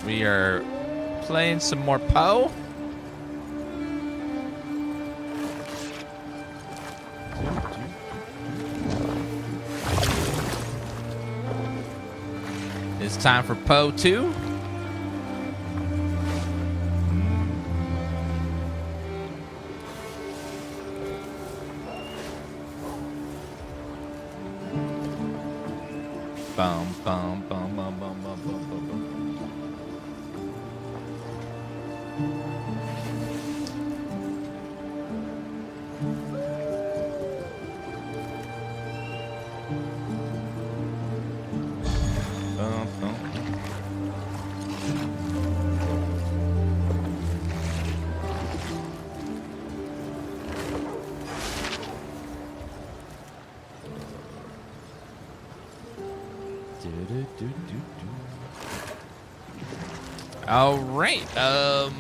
We are playing some more Poe. It's time for Poe 2. Bum, bum, bum, bum, bum, bum, bum, bum, bum. Bum, bum. All right. All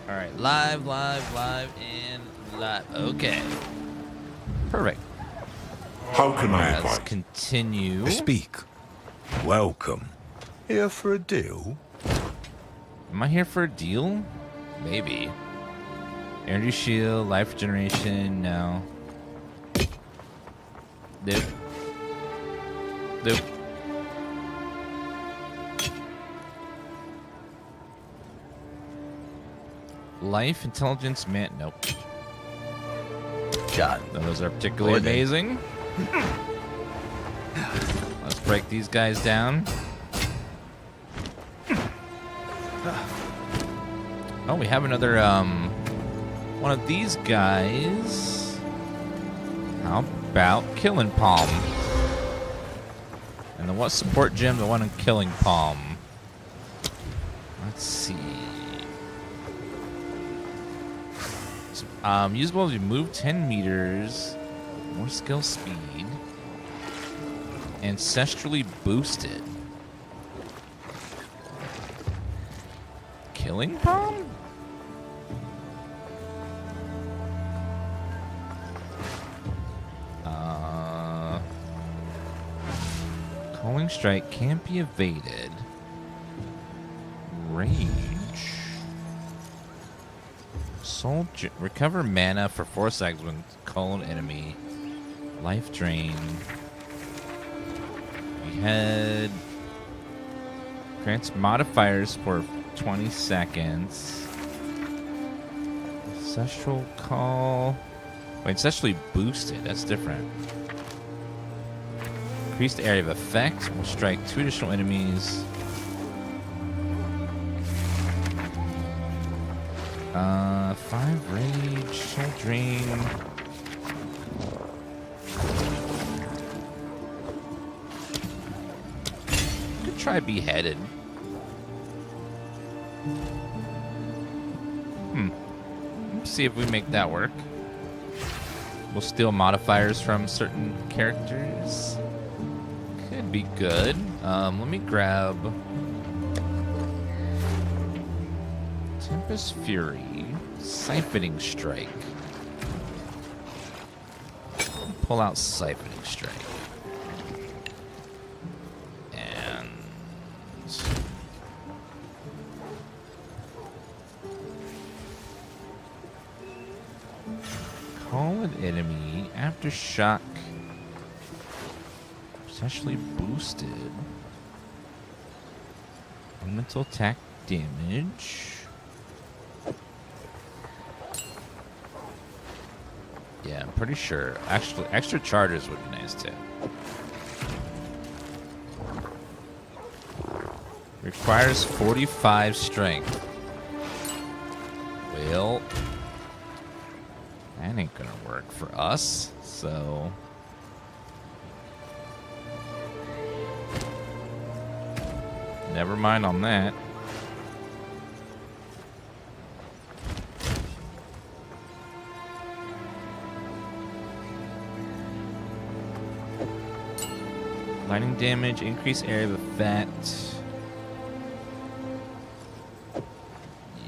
right. Live, and live. Okay. Perfect. How can I Let's advise? continue. Speak. Welcome. Here for a deal? Am I here for a deal? Maybe. Energy shield, life regeneration, no. Nope. Nope. Life, intelligence, man, nope. Done. Those are particularly amazing. Let's break these guys down. Oh, we have another, one of these guys. How about Killing Palm? And the what support gem? The one in Killing Palm. Let's see. Usable if you move 10 meters. More skill speed. Ancestrally boosted. Killing Palm? Calling strike can't be evaded. Rage. Soul recover mana for 4 seconds when calling enemy. Life drain. We had grants modifiers for 20 seconds. Ancestral call. Wait, ancestrally boosted. That's different. Increased area of effect will strike 2 additional enemies. 5 rage, soul drain. Could try beheaded. Let's see if we make that work. We'll steal modifiers from certain characters. Could be good. Let me grab Tempest Fury, Siphoning Strike. Pull out Siphoning Strike. And call an enemy aftershock. Essentially boosted. Elemental attack damage. Yeah, I'm pretty sure. Actually, extra charges would be nice too. Requires 45 strength. Well, that ain't gonna work for us, so. Never mind on that. Lightning damage, increase area of effect.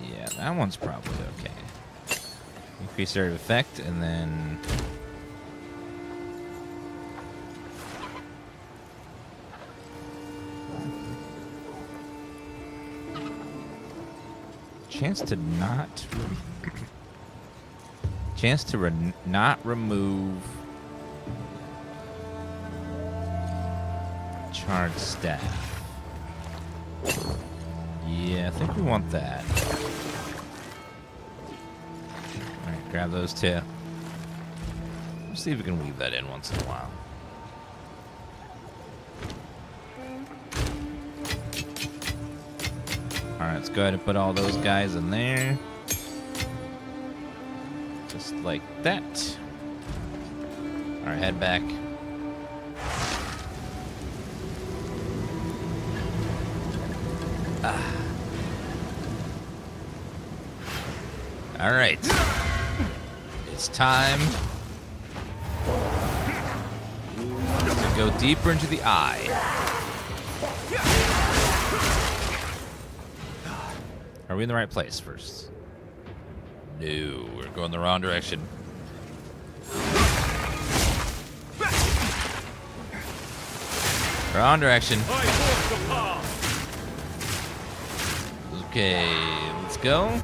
Yeah, that one's probably okay. Increase area of effect, and then chance to not... Chance to not remove... Charged staff. Yeah, I think we want that. Alright, grab those two. Let's see if we can weave that in once in a while. Alright, let's go ahead and put all those guys in there. Just like that. Alright, head back. All right. It's time to go deeper into the eye. Are we in the right place first? No, we're going the wrong direction. Wrong direction. Okay, let's go.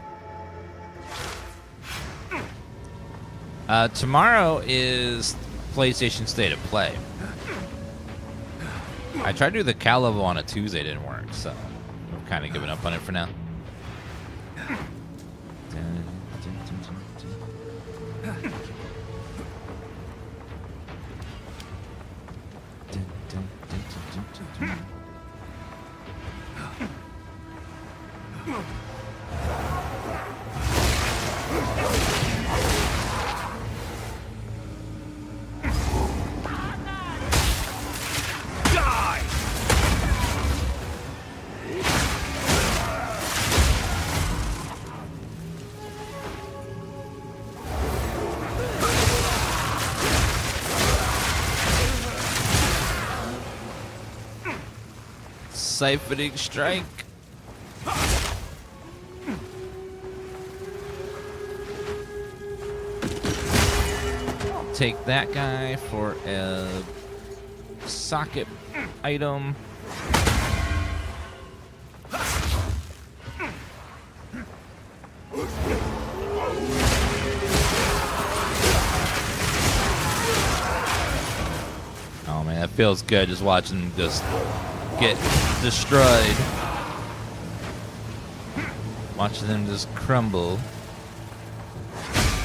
Tomorrow is PlayStation State of Play. I tried to do the Cal level on a Tuesday, didn't work, so I'm kind of giving up on it for now. Siphoning strike. Take that guy for a socket item. Oh man, that feels good just watching them just get destroyed. Watching them just crumble.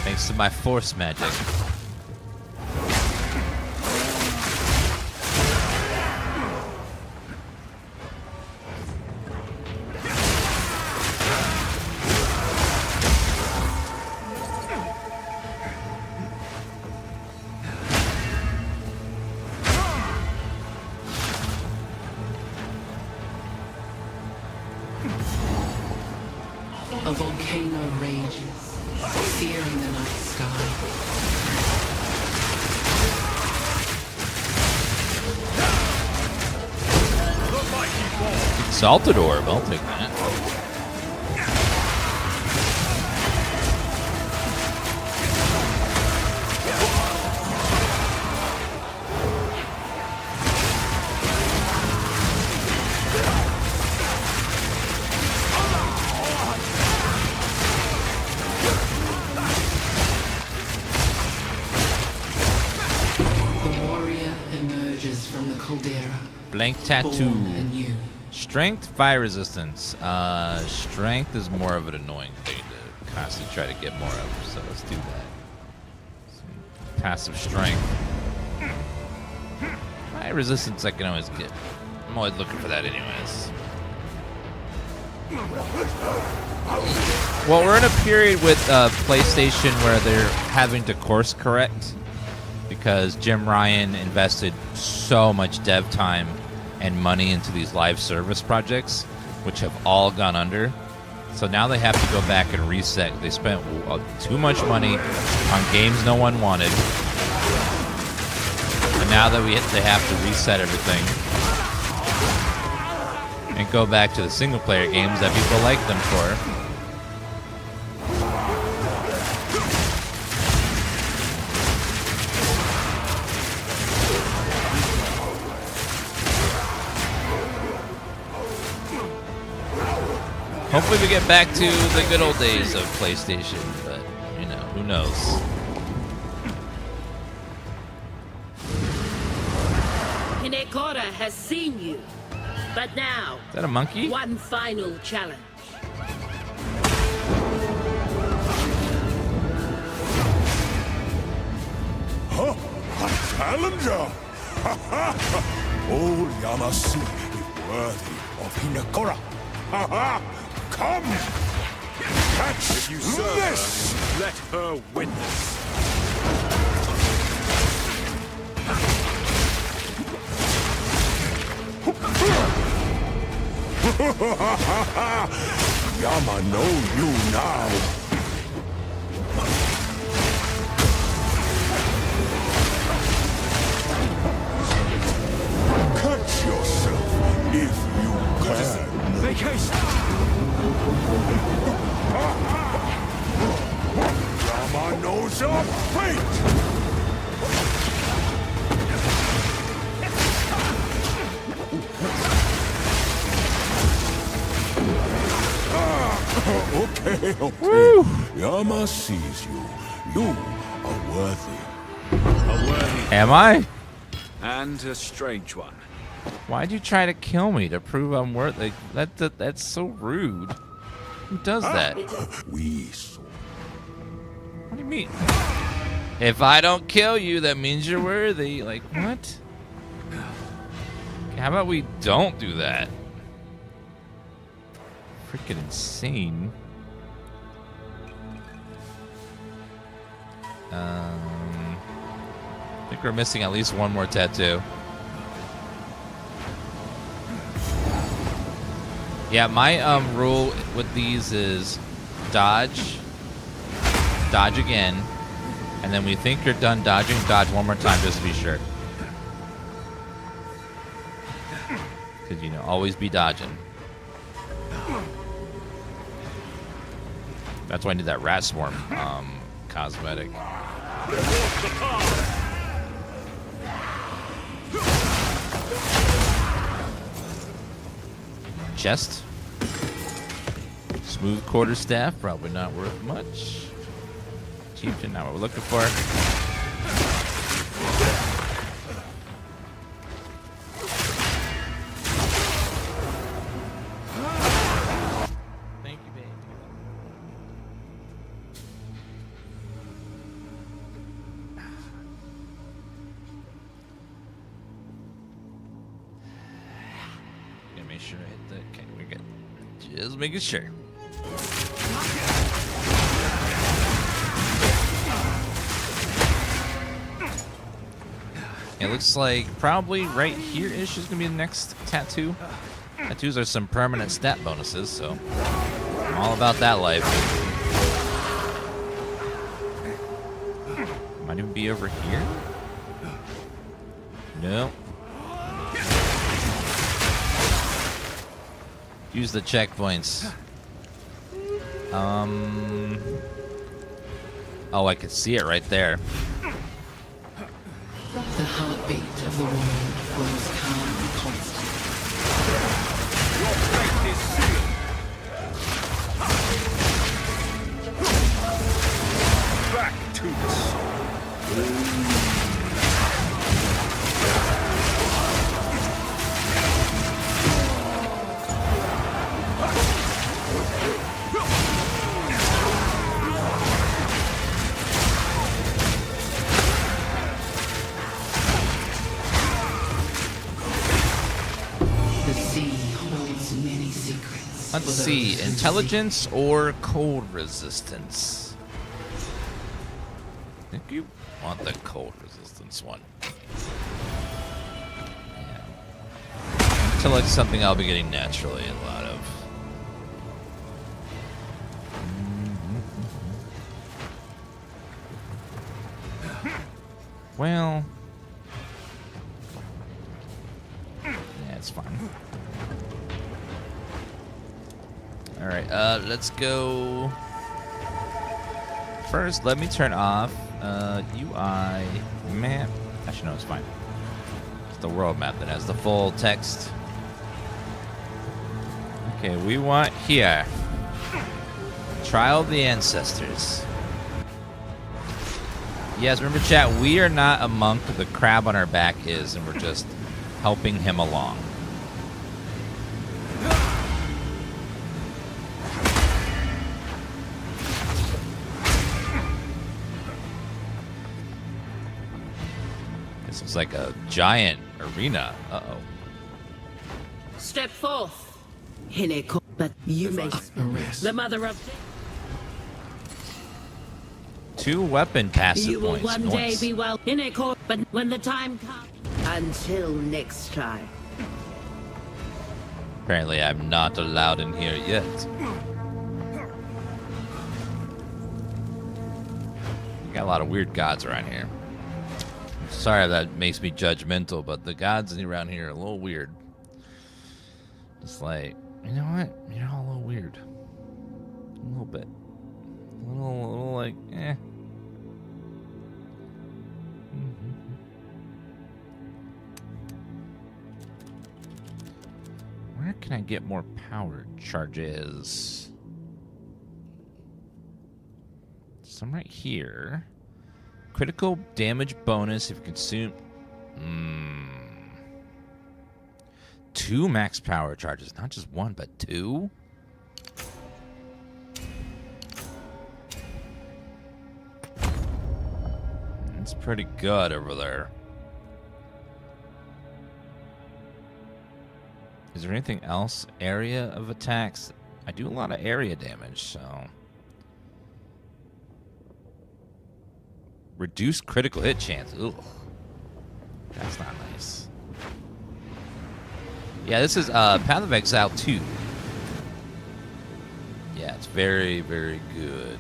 Thanks to my force magic. A volcano rages, searing the night sky. Exalted orb, I'll take that. Blank tattoo. Strength, fire resistance. Strength is more of an annoying thing to constantly try to get more of, so let's do that. Some passive strength. Fire resistance I can always get. I'm always looking for that anyways. Well, we're in a period with PlayStation where they're having to course correct because Jim Ryan invested so much dev time and money into these live service projects, which have all gone under. So now they have to go back and reset. They spent too much money on games no one wanted. And now that they have to reset everything and go back to the single player games that people like them for. Hopefully we get back to the good old days of PlayStation, but, you know, who knows? Hinekora has seen you. But now, Is that a monkey? one final challenge. Huh? A challenger? Ha ha! Old Yamasi is worthy of Hinekora. Ha ha! Come! Catch If you serve this! her, let her witness. Yama know you now. Catch yourself if you can. Make haste! Yama knows your fate. Okay. Woo! Yama sees you. You are worthy. A worthy Am I? and a strange one. Why'd you try to kill me to prove I'm worth? Like, that's so rude. Who does that? What We saw. do you mean? If I don't kill you, that means you're worthy. Like, what? How about we don't do that? Freaking insane. I think we're missing at least one more tattoo. Yeah, my rule with these is dodge again, and then when you think you're done dodging, dodge one more time just to be sure. Because, you know, always be dodging. That's why I need that rat swarm cosmetic. Chest. Smooth quarterstaff, probably not worth much. Chieftain, not what we're looking for. Thank you, baby. Gotta make sure I hit that. Okay, we're good. Just making sure. It looks like probably right here-ish is gonna be the next tattoo. Tattoos are some permanent stat bonuses, so I'm all about that life. Might even be over here. No. Use the checkpoints. Oh, I can see it right there. The heartbeat of the world flows calm and constant. Your fate is sealed. Back to the sun. The sea holds many secrets. Let's for see, those who intelligence or cold resistance? I think you want the cold resistance one. Yeah. Intellect's something I'll be getting naturally a lot of. Well, yeah, it's fine. All right, let's go. First, let me turn off UI map. Actually, no, it's fine. It's the world map that has the full text. Okay, we want here. Trial of the Ancestors. Yes, remember, chat, we are not a monk. The crab on our back is, and we're just helping him along. This is like a giant arena. Uh-oh. Step forth. Hineko, but you may the mother of 2 weapon passive you will points. one day Nice. be well Hineko, but when the time comes. Until next time. Apparently, I'm not allowed in here yet. We got a lot of weird gods around here. Sorry if that makes me judgmental, but the gods around here are a little weird. It's like, you know what? You're all a little weird. A little bit. A little like, eh. Where can I get more power charges? Some right here. Critical damage bonus if you consume. 2 max power charges, not just 1, but 2. That's pretty good over there. Is there anything else? Area of attacks? I do a lot of area damage, so. Reduced critical hit chance. Ugh. That's not nice. Yeah, this is Path of Exile 2. Yeah, it's very, very good.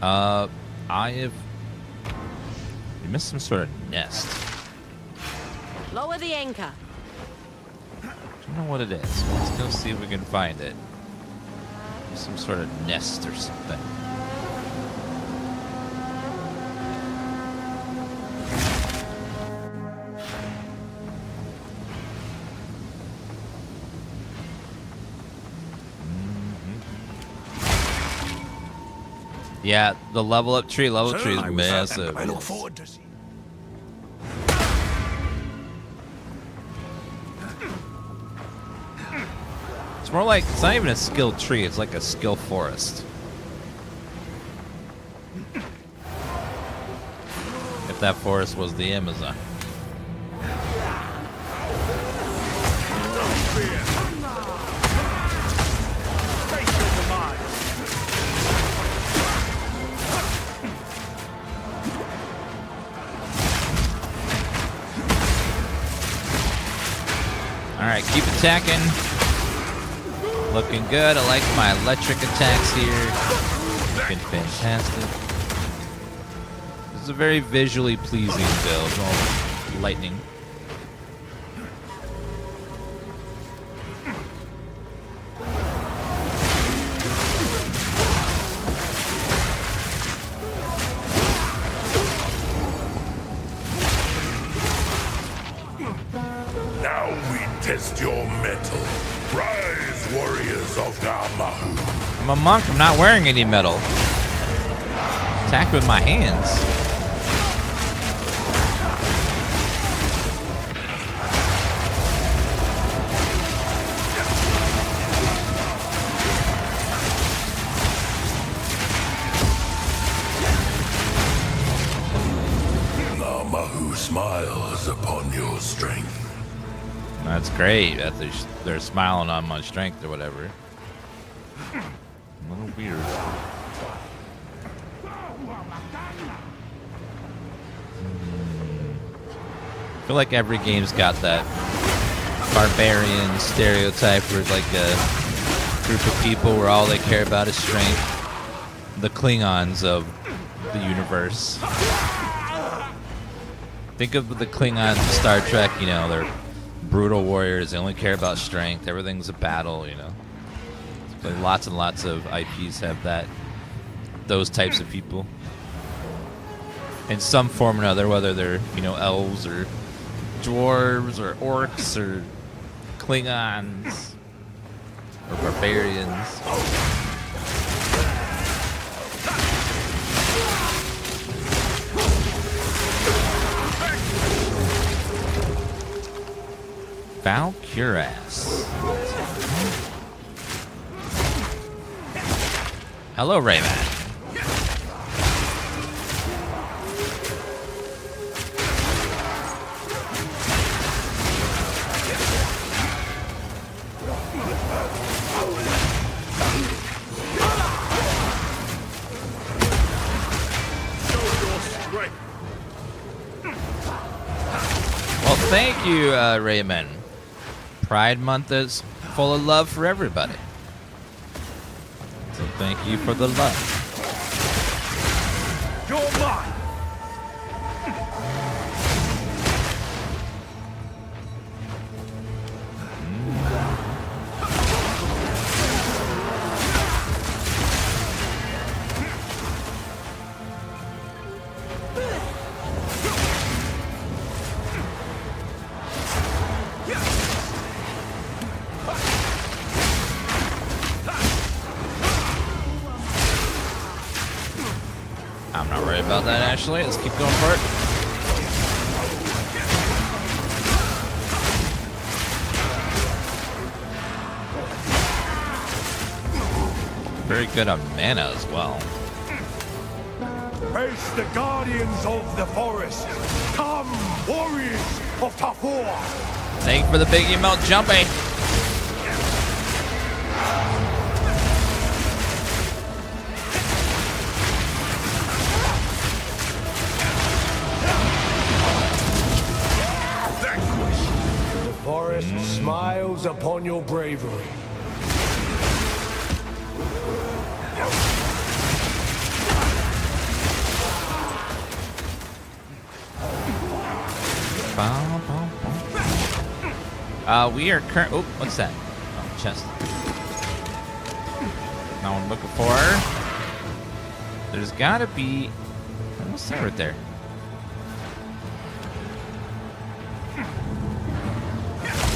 I have... We missed some sort of nest. Lower the anchor. I don't know what it is. Let's go see if we can find it. Some sort of nest or something. Yeah, the level up tree. Level tree is massive. I look forward to seeing. It's more like, it's not even a skill tree, it's like a skill forest. If that forest was the Amazon. Alright, keep attacking. Looking good. I like my electric attacks here. Looking fantastic. This is a very visually pleasing build. All lightning. Now we test your metal. Rise, warriors of Gamahu. I'm a monk. I'm not wearing any metal. Attack with my hands. Gamahu smiles upon your strength. That's great. That they're smiling on my strength or whatever. A little weird. I feel like every game's got that barbarian stereotype where it's like a group of people where all they care about is strength. The Klingons of the universe. Think of the Klingons in Star Trek, you know, they're brutal warriors. They only care about strength. Everything's a battle, you know. Like lots and lots of IPs have that, those types of people. In some form or another, whether they're, you know, elves or dwarves or orcs or Klingons or barbarians. Valkyras. Hello, Rayman. Well, thank you, Rayman. Pride Month is full of love for everybody. So thank you for the love. You're mine. I'm not worried about that, actually. Let's keep going for it. Very good on mana as well. Face the guardians of the forest. Come, warriors of Tafur. Thank you for the big emote, Jumpy. The forest smiles upon your bravery. We are current. Oh, what's that? Oh, chest. Now I'm looking for. There's gotta be. What's that right there?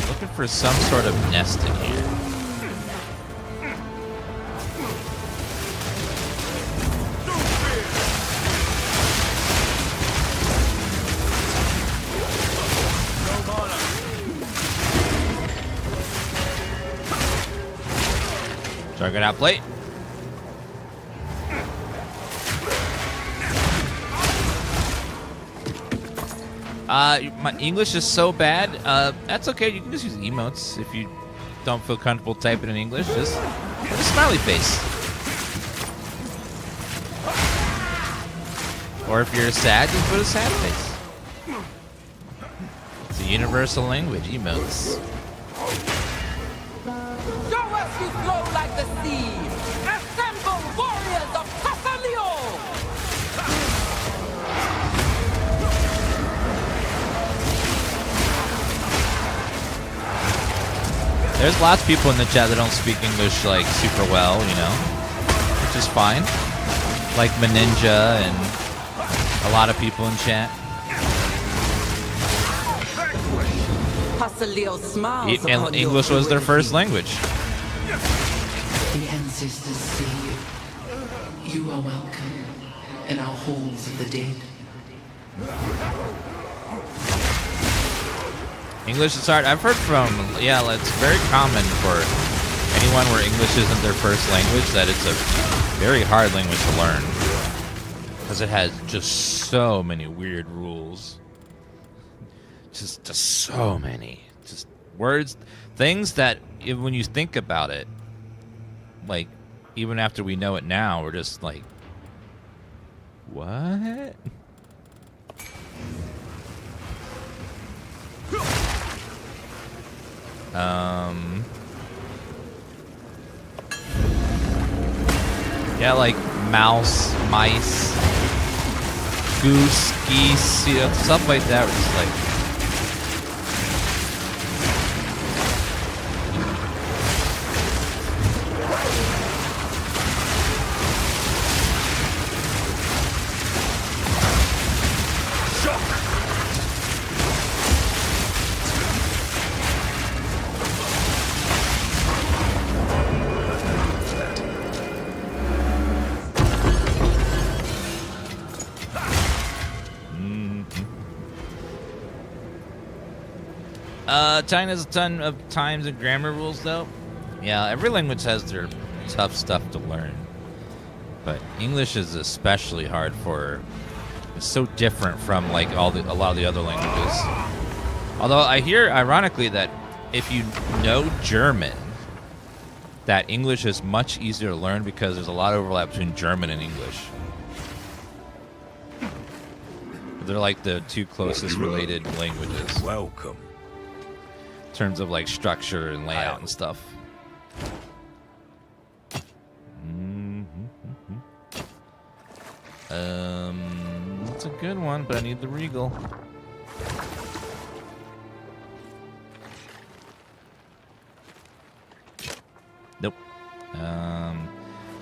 Looking for some sort of nest in here. Target out plate. My English is so bad. That's okay. You can just use emotes if you don't feel comfortable typing in English. Just put a smiley face. Or if you're sad, just put a sad face. It's a universal language, emotes. Show us you flow like the sea! Assemble warriors of Casalio! There's lots of people in the chat that don't speak English like super well, you know, which is fine. Like Maninja and a lot of people in chat. Casalio smiles And upon English your was their first bravery. language. The ancestors say you are welcome in our halls of the dead. English is hard. I've heard from, yeah, it's very common for anyone where English isn't their first language that it's a very hard language to learn. Because it has just so many weird rules. Just so many. Just words, things that when you think about it, like, even after we know it now, we're just like, what? Yeah, like mouse, mice, goose, geese, you know, stuff like that. We're just like, China's a ton of times and grammar rules, though. Yeah, every language has their tough stuff to learn. But English is especially hard for... It's so different from, like, a lot of the other languages. Although I hear, ironically, that if you know German, that English is much easier to learn because there's a lot of overlap between German and English. They're like the two closest related languages. Welcome. In terms of like structure and layout and stuff. It's a good one, but I need the Regal. Nope.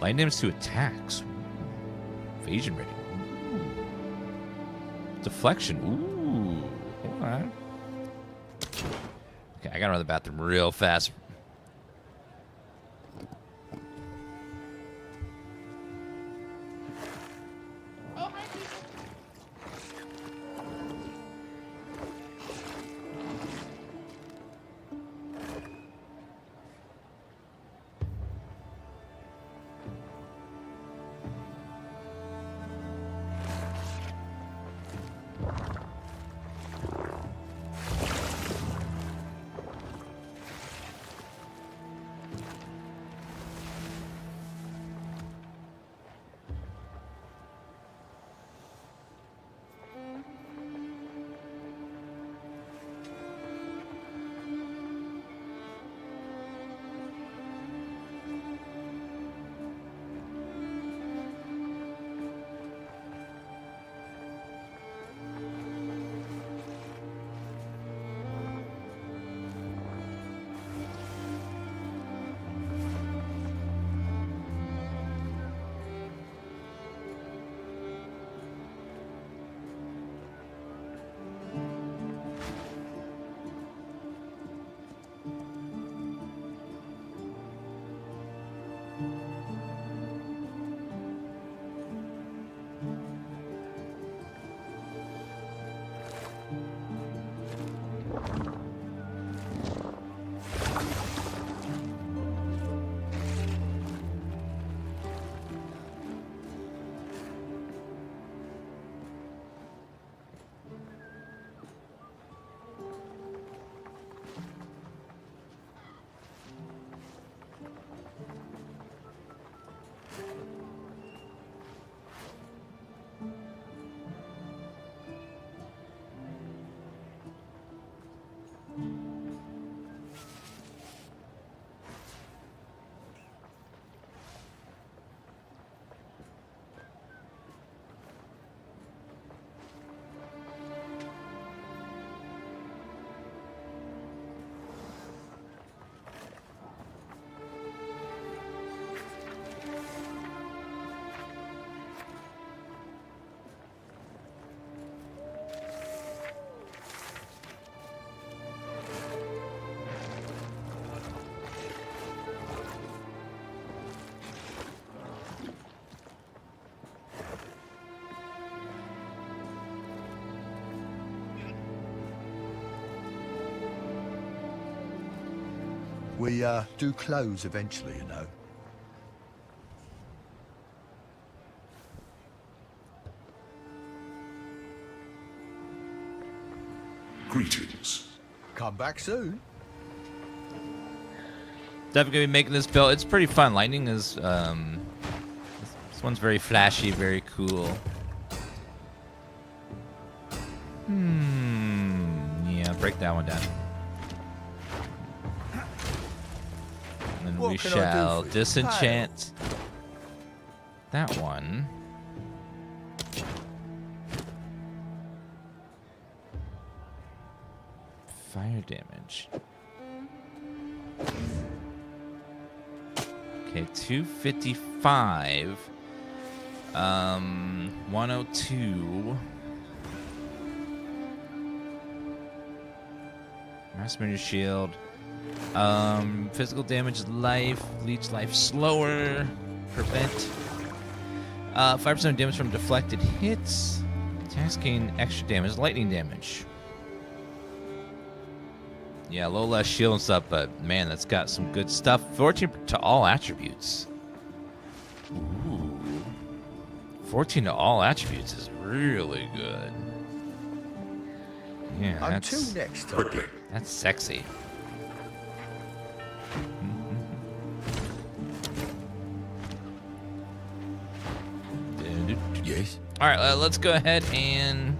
Light damage to attacks. Evasion rating. Deflection. Ooh. Alright. Okay, I gotta run to the bathroom real fast. We do close eventually, you know. Greetings. Come back soon. Definitely gonna be making this build. It's pretty fun. Lightning is this one's very flashy, very cool. Yeah, break that one down. And What we can I do shall for you? disenchant that one. Fire damage. Okay, 255. 102. Mass Major Shield. Physical damage, life, leech life slower, prevent. 5% damage from deflected hits. Attacks gain extra damage, lightning damage. Yeah, a little less shield and stuff, but man, that's got some good stuff. 14 to all attributes. Ooh. 14 to all attributes is really good. Yeah, Until next time. Quickly. that's sexy. Yes. All right, let's go ahead and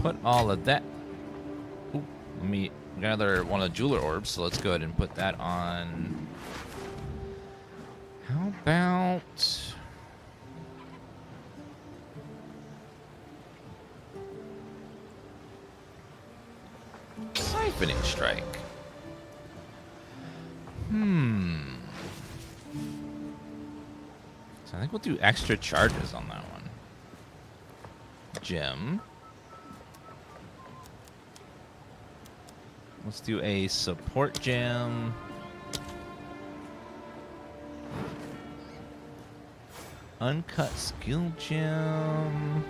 put all of that. Ooh, we got another one of the jeweler orbs, so let's go ahead and put that on. How about siphoning strike? So I think we'll do extra charges on that one. Gem. Let's do a support gem. Uncut skill gem.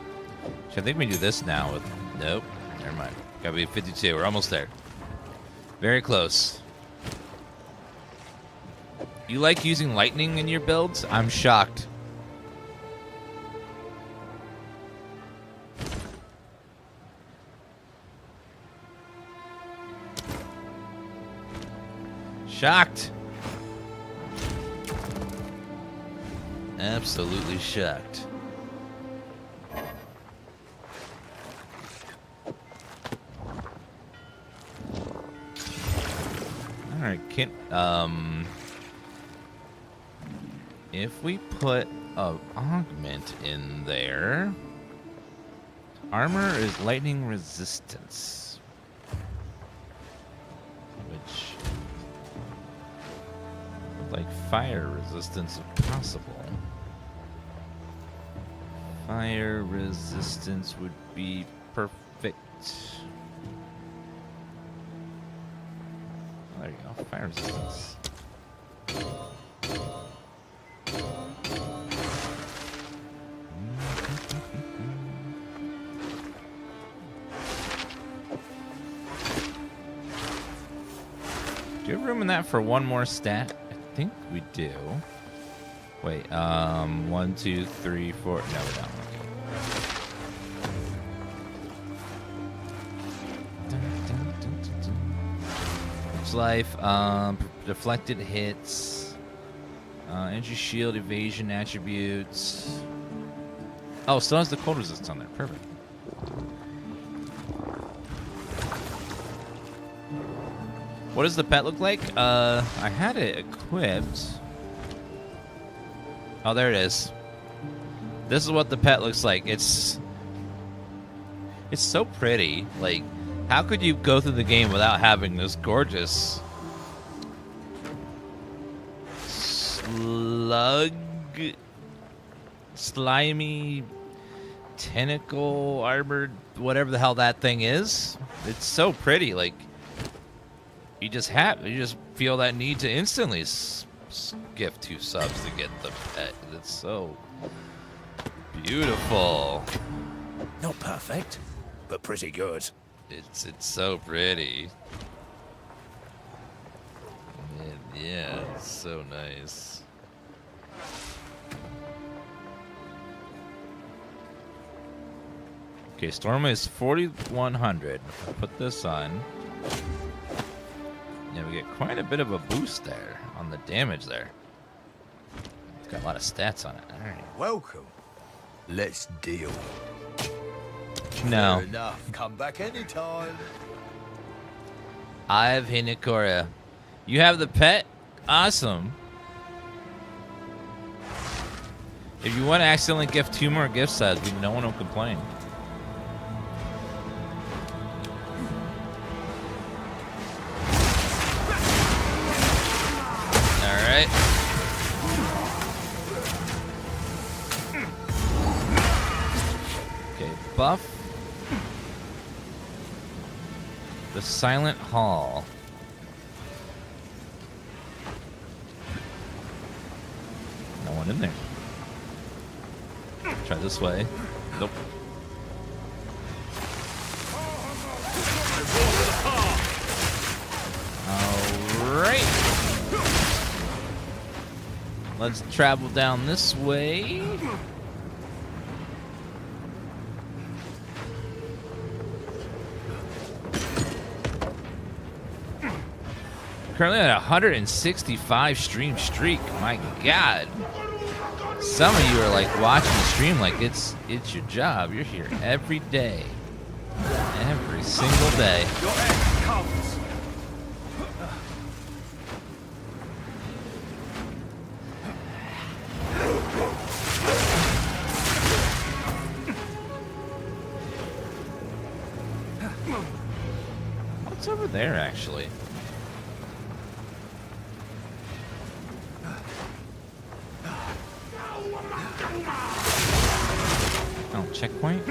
So I think we do this now with... Nope. Never mind. Gotta be 52. We're almost there. Very close. You like using lightning in your builds? I'm shocked. Shocked. Absolutely shocked. All right, if we put a augment in there, armor is lightning resistance, which like fire resistance if possible. Fire resistance would be perfect. Oh, there you go. Fire resistance. Do you have room in that for one more stat? I think we do. Wait, 1, 2, 3, 4. No, we don't. It's life, deflected hits, energy shield, evasion attributes. Oh, still has the cold resistance on there. Perfect. What does the pet look like? I had it equipped. Oh, there it is. This is what the pet looks like. It's so pretty. Like, how could you go through the game without having this gorgeous slimy, tentacle, armored, whatever the hell that thing is? It's so pretty. Like, you just feel that need to instantly gift 2 subs to get the pet. It's so beautiful. Not perfect, but pretty good. It's so pretty. Yeah, it's so nice. Okay, Storm is 4,100. I'll put this on. Yeah, we get quite a bit of a boost there on the damage there. It's got a lot of stats on it. All right. Welcome. Let's deal. No. Fair enough. Come back anytime. I have Hinekora. You have the pet? Awesome. If you want to accidentally gift 2 more gift sets, no one will complain. Alright. Okay, buff. The Silent Hall. No one in there. Try this way. Nope. Let's travel down this way. Currently at a 165 stream streak. My God. Some of you are like watching the stream like it's your job. You're here every day. Every single day. Your end comes. What's over there, actually? Oh, checkpoint?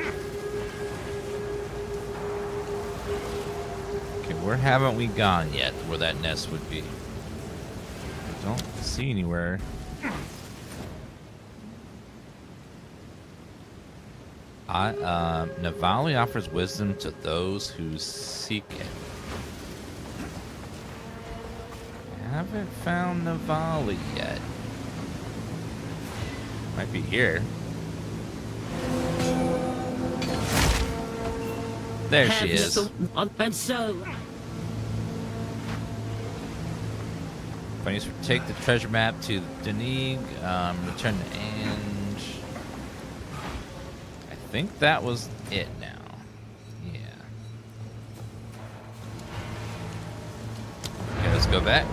Okay, where haven't we gone yet where that nest would be? I don't see anywhere. Navali offers wisdom to those who seek it. I haven't found Navali yet. Might be here. There she is. And so, Funny, take the treasure map to Denig, return to Ange. I think that was it now. Yeah. Okay, let's go back.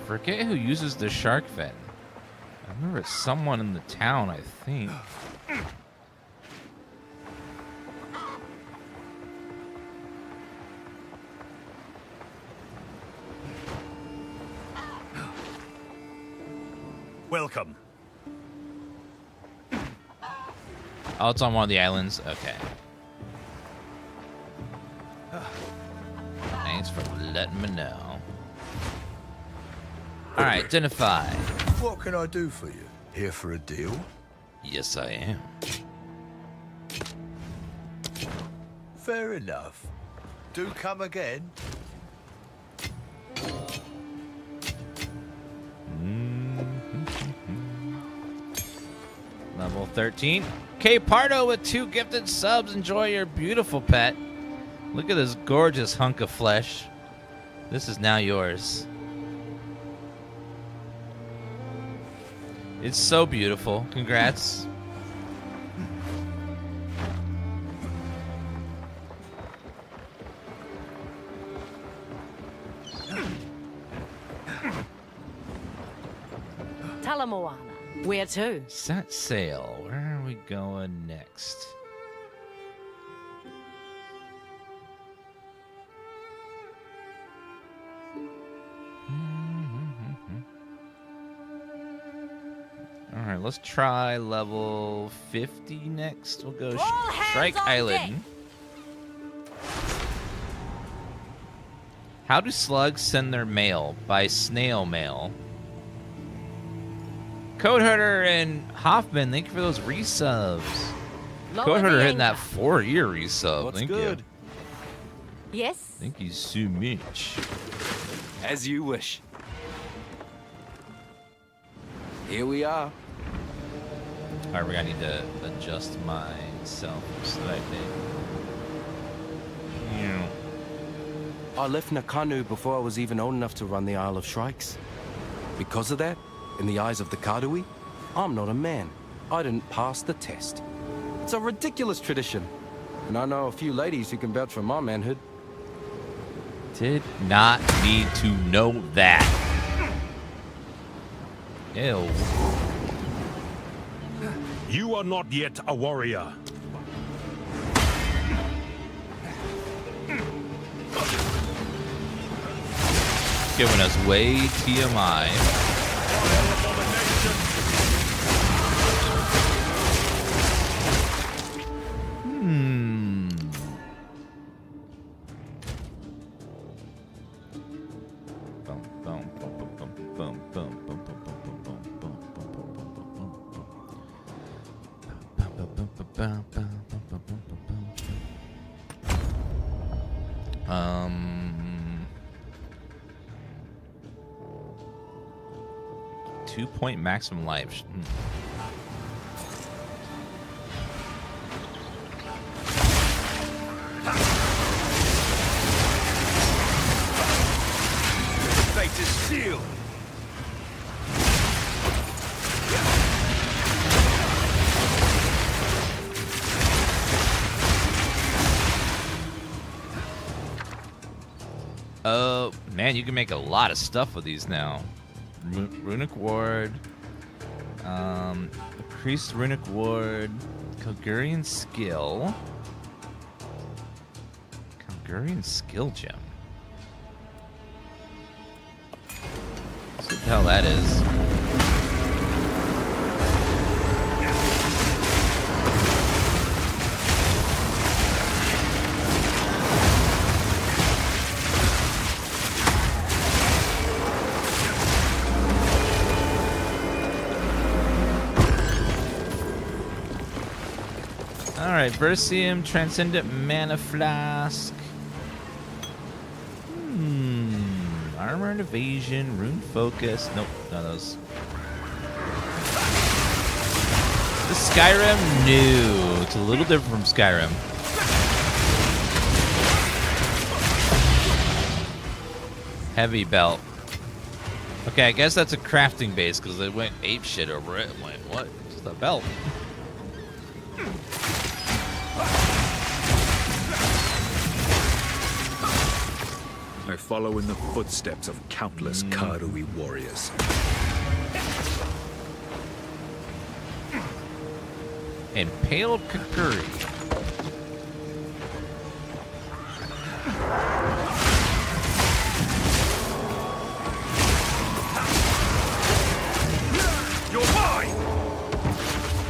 Forget who uses the shark fin. I remember it's someone in the town, I think. Welcome. Oh, it's on one of the islands? Okay. Thanks for letting me know. Alright, identify. What can I do for you? Here for a deal? Yes, I am. Fair enough. Do come again. Level 13. K Pardo with 2 gifted subs. Enjoy your beautiful pet. Look at this gorgeous hunk of flesh. This is now yours. It's so beautiful. Congrats. Talamoana. Where to? Set sail. Where are we going next? All right, let's try level 50 next. We'll go Strike Island. How do slugs send their mail? By snail mail. Code Herder and Hoffman, thank you for those resubs. Code Herder hitting that 4-year resub. What's thank good? you. Yes. Thank you so much. As you wish. Here we are. Alright, we're gonna need to adjust myself slightly. Yeah. I left Nakanu before I was even old enough to run the Isle of Shrikes. Because of that, in the eyes of the Kadui, I'm not a man. I didn't pass the test. It's a ridiculous tradition. And I know a few ladies who can vouch for my manhood. Did not need to know that. Ew. You are not yet a warrior. Giving us way TMI. 2-point maximum life. Fate is sealed. Oh, man, you can make a lot of stuff with these now. Runic Ward. Increased Runic Ward. Kalgurian Skill. Kalgurian Skill Gem. Let's see what the hell that is. Alright, Versium, Transcendent Mana Flask. Armor and Evasion, Rune Focus. Nope, none of those. The Skyrim? No. It's a little different from Skyrim. Heavy Belt. Okay, I guess that's a crafting base because they went apeshit over it. I'm like, what? It's the belt. I follow in the footsteps of countless Karui warriors. Impaled Kakuri. You're mine!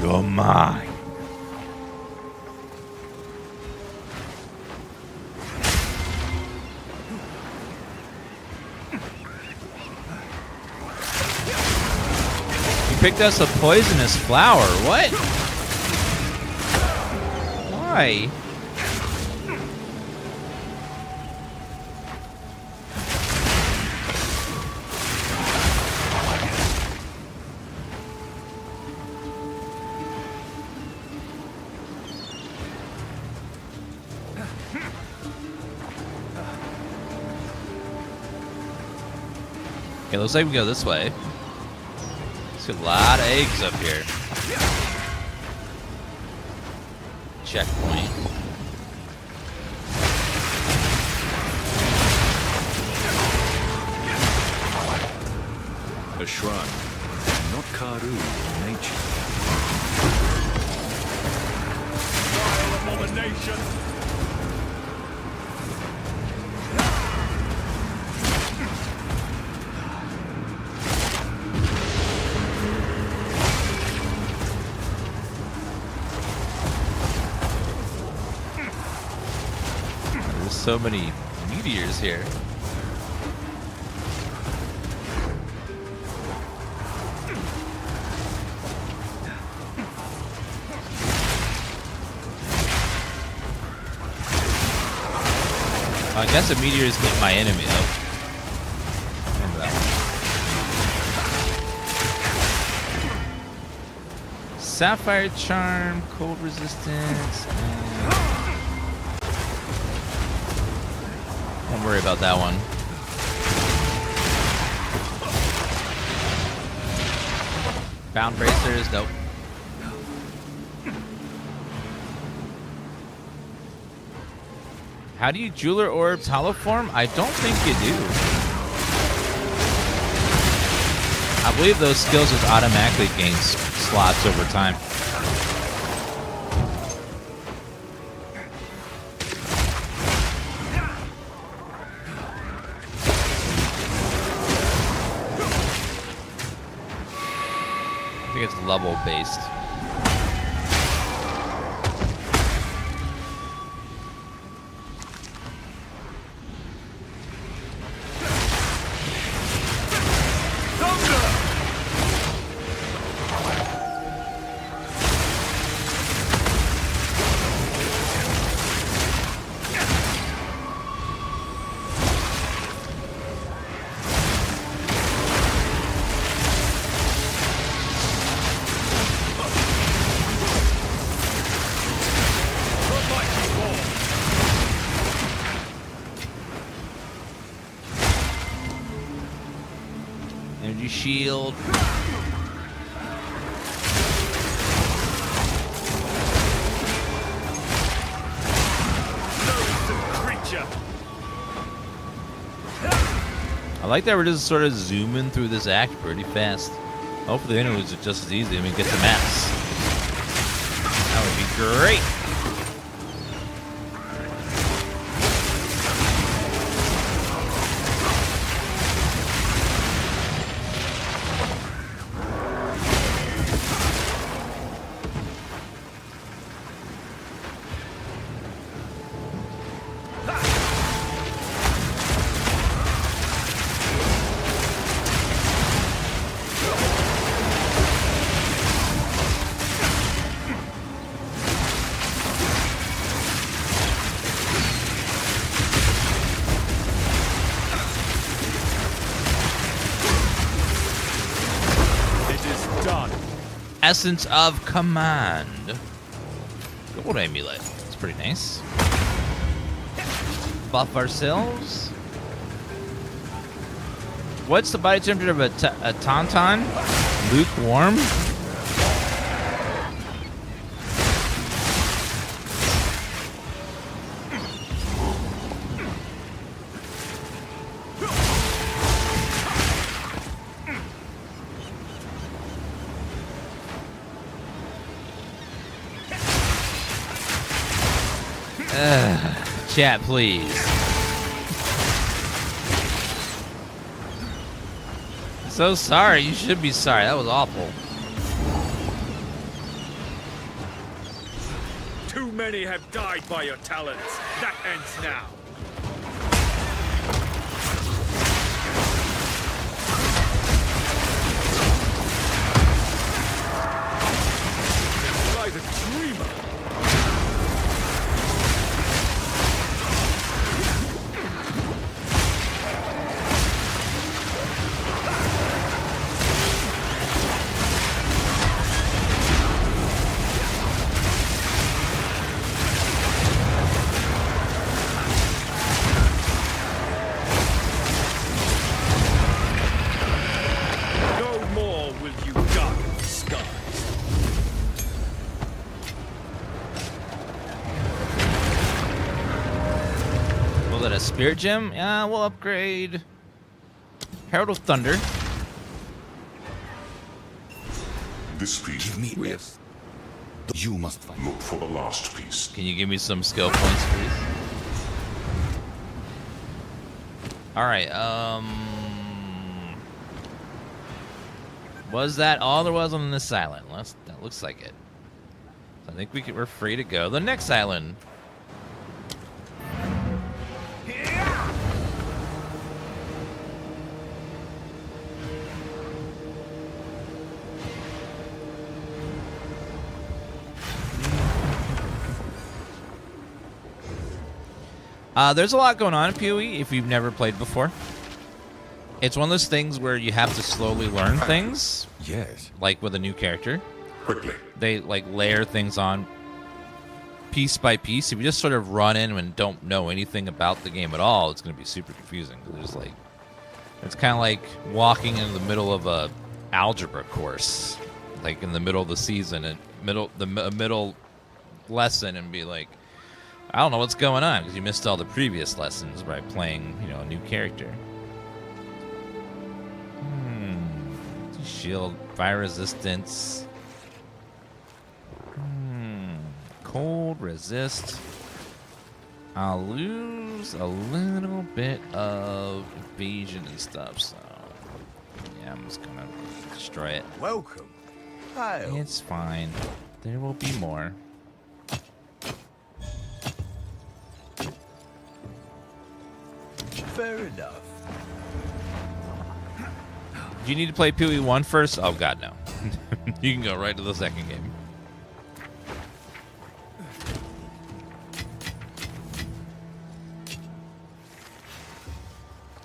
You're mine. Picked us a poisonous flower. What? Why? Okay, looks like we go this way. There's a lot of eggs up here. Checkpoint. A shrine, not Karu, nature. Vile abomination! So many meteors here. I guess a meteor is not my enemy though. Remember that one. Sapphire Charm, cold resistance. Don't worry about that one. Bound bracers, nope. How do you Jeweler Orbs Hollow Form? I don't think you do. I believe those skills just automatically gain slots over time. I think it's level based. Energy shield. I like that we're just sort of zooming through this act pretty fast. Hopefully the interludes are just as easy and we get to maps. That would be great. Essence of Command. Gold amulet. It's pretty nice. Buff ourselves. What's the body temperature of a tauntaun? Lukewarm? Chat, please. So sorry. You should be sorry. That was awful. Too many have died by your talents. That ends now. By the dreamer. Spirit Gem? Yeah, we'll upgrade. Herald of Thunder. This piece. Give me this. You must find. Look for the last piece. Can you give me some skill points, please? Alright, was that all there was on this island? That looks like it. So I think we're free to go. The next island. There's a lot going on in PoE if you've never played before. It's one of those things where you have to slowly learn things. Yes. Like with a new character. Quickly. They like layer things on piece by piece. If you just sort of run in and don't know anything about the game at all, it's going to be super confusing. It's kind of like walking in the middle of a algebra course, like in the middle of the season and middle lesson, and be like, I don't know what's going on because you missed all the previous lessons by playing, a new character. Shield, fire resistance. Cold resist. I'll lose a little bit of evasion and stuff, so yeah, I'm just gonna destroy it. Welcome. Hi. It's fine. There will be more. Fair enough. Do you need to play PoE 1 first? Oh god, no. You can go right to the second game.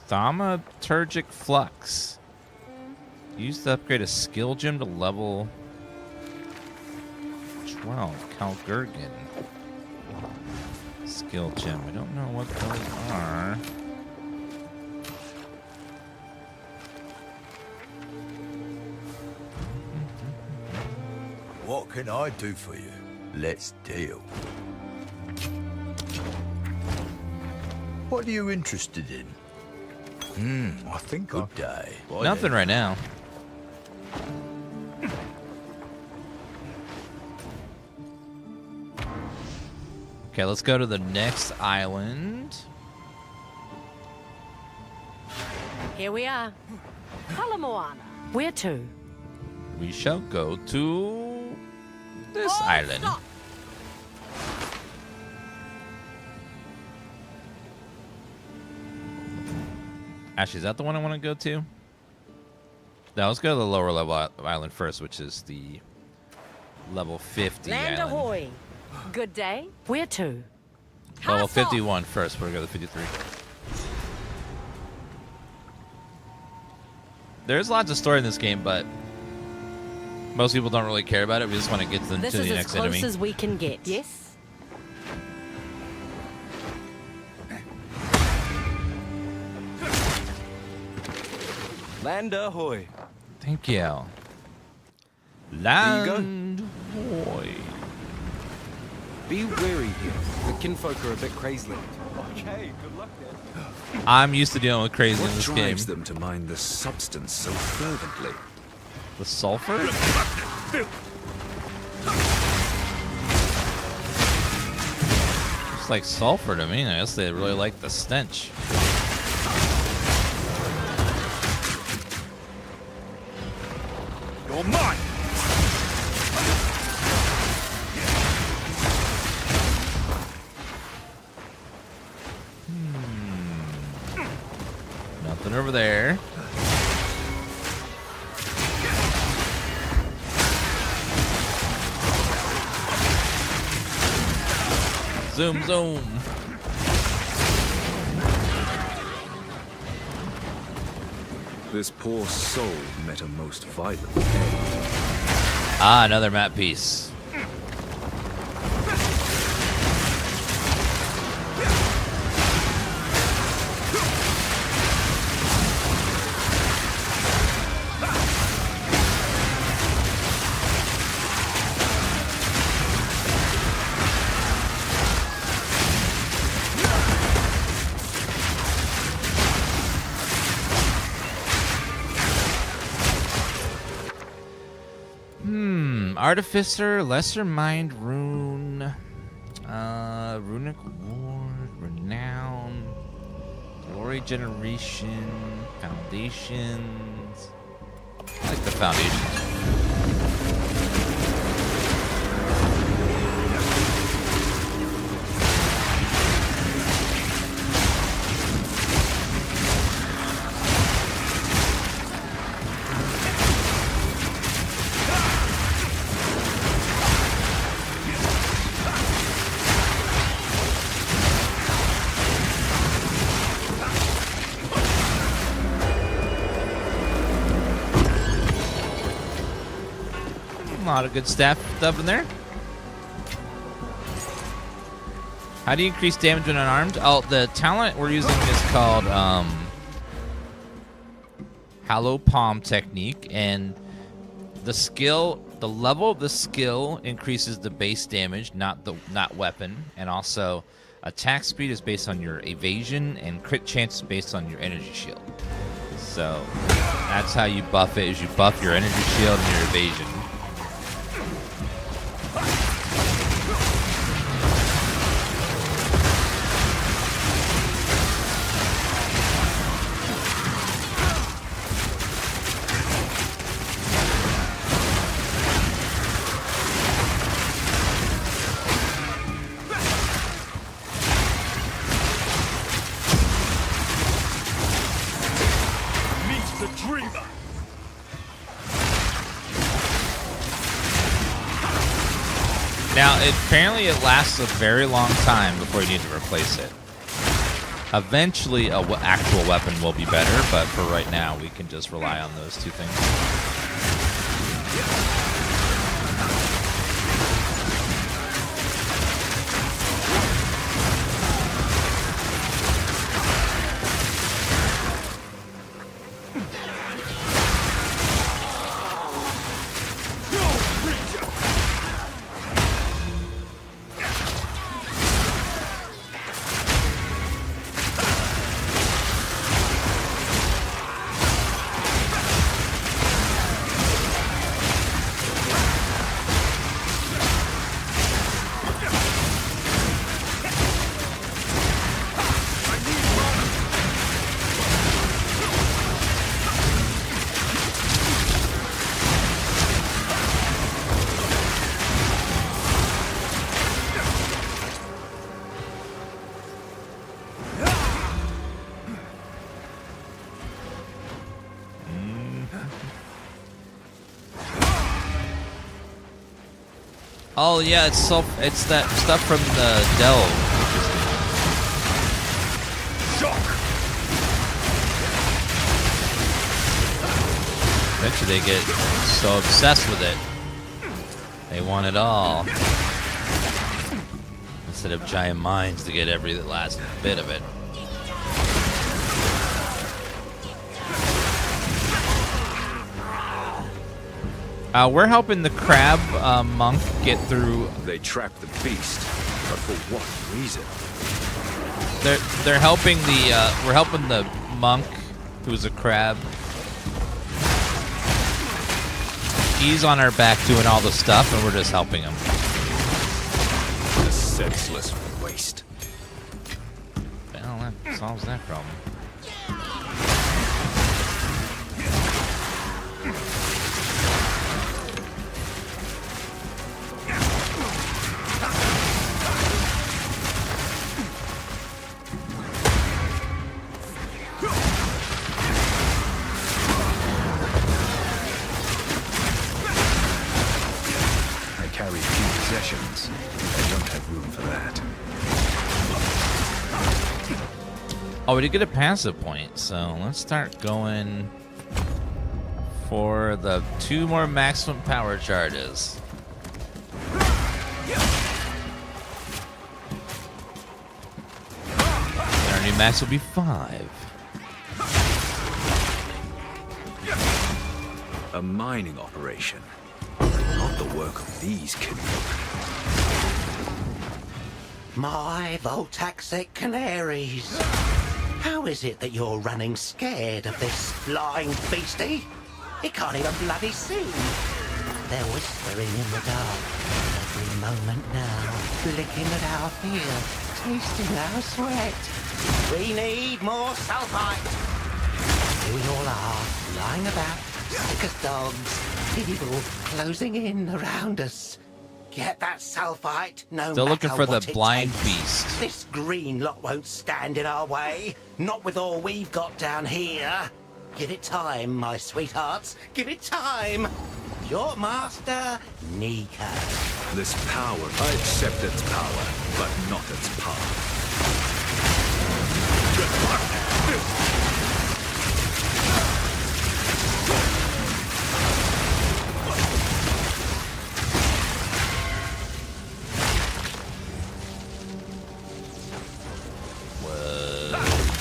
Thaumaturgic Flux. Use to upgrade a skill gem to level 12. Kalgurgan. Skill gem. I don't know what those are. What can I do for you? Let's deal. What are you interested in? I think good day. Nothing right now. Okay, let's go to the next island. Here we are. Palamoana. Where to? We shall go to this island. Stop. Actually, is that the one I want to go to? No, let's go to the lower level island first, which is the level 50 Land island. ahoy. Good day. Where to? Level Hats off. 51 first. We're going to go to 53. There's lots of story in this game, but most people don't really care about it. We just want to get them This to is the as next close enemy. as we can get. Yes. Land ahoy. Thank you. you go. Land ahoy. Be wary here. The kinfolk are a bit crazy. Okay, good luck then. I'm used to dealing with crazy What in this game. drives them to mine the substance so fervently? The sulfur? It's like sulfur to me. I guess they really like the stench. You're mine! Nothing over there. Zoom, zoom. This poor soul met a most violent end. Ah, another map piece. Artificer, Lesser Mind Rune, Runic Ward, Renown, Glory Generation, Foundations. I like the Foundations. A lot of good stuff in there. How do you increase damage when unarmed? Oh, the talent we're using is called Hollow Palm Technique, and the skill, the level of the skill increases the base damage, not weapon, and also attack speed is based on your evasion, and crit chance is based on your energy shield. So that's how you buff it. Is you buff your energy shield and your evasion. Now, apparently it lasts a very long time before you need to replace it. Eventually, an actual weapon will be better, but for right now, we can just rely on those two things. Oh yeah, it's that stuff from the Delve. Shock! Eventually they get so obsessed with it. They want it all. Instead of giant mines to get every last bit of it. We're helping the crab monk get through. They trapped the beast, but for what reason? They're helping the we're helping the monk who's a crab. He's on our back doing all the stuff, and we're just helping him. A senseless waste. Well, that solves that problem. Carry few possessions. I don't have room for that. Oh, we did get a passive point, so let's start going for the 2 more maximum power charges. And our new max will be 5. A mining operation. Not the work of these kids. My Voltaxic canaries. How is it that you're running scared of this flying beastie? It can't even bloody see. They're whispering in the dark. Every moment now, licking at our fear, tasting our sweat. We need more sulfite. Here we all are, lying about, sick as dogs. Evil closing in around us. Get that sulfite, no Still looking matter for the what it blind takes. beast. This green lot won't stand in our way. Not with all we've got down here. Give it time, my sweethearts. Give it time. Your master, Nico. This power, I accept its power, but not its path.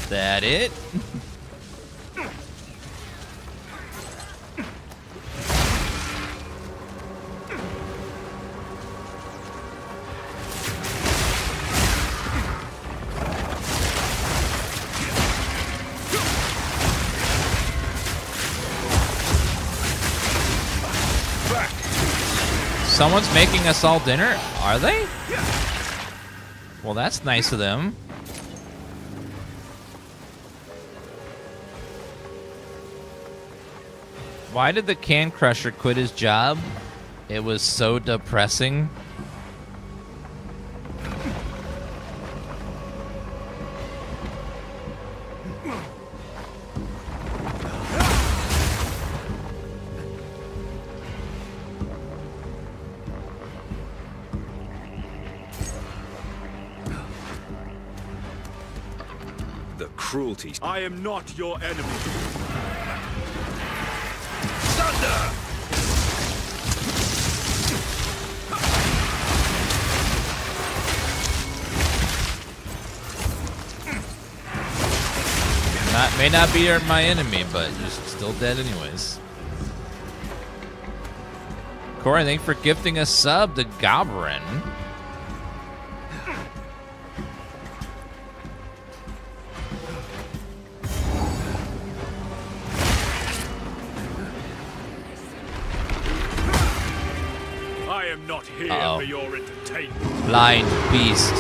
Was that it? Someone's making us all dinner? Are they? Well, that's nice of them. Why did the can crusher quit his job? It was so depressing. The cruelty. I am not your enemy. May not be my enemy, but you're still dead anyways. Corey, thank you for gifting a sub to Gobrin. I am not here Uh-oh. for your entertainment. Blind beast.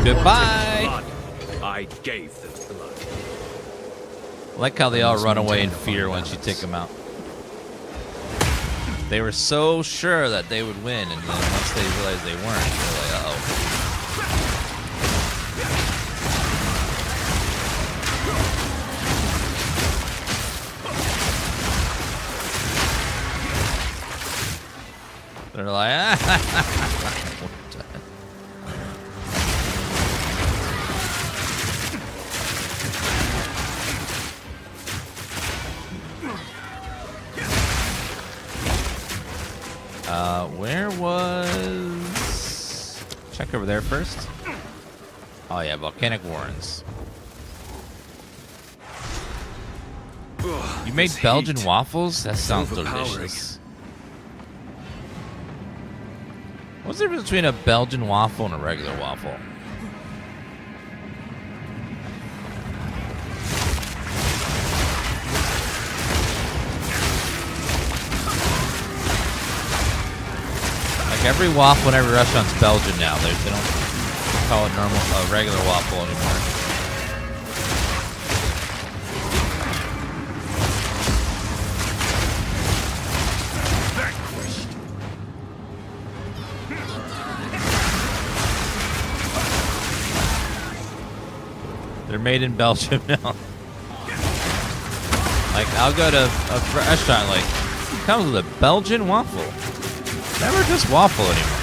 Goodbye. Blood. I gave them blood. I like how they all run away in fear once you take them out. They were so sure that they would win, and then once they realized they weren't, they're like, uh-oh. They're like, where was... Check over there first. Oh yeah, volcanic warrens. You made Belgian waffles? That sounds delicious. What's the difference between a Belgian waffle and a regular waffle? Like every waffle in every restaurant's Belgian now. They don't call it a regular waffle anymore. They're made in Belgium now. Like, I'll go to a restaurant, like, it comes with a Belgian waffle. Never just waffle anymore.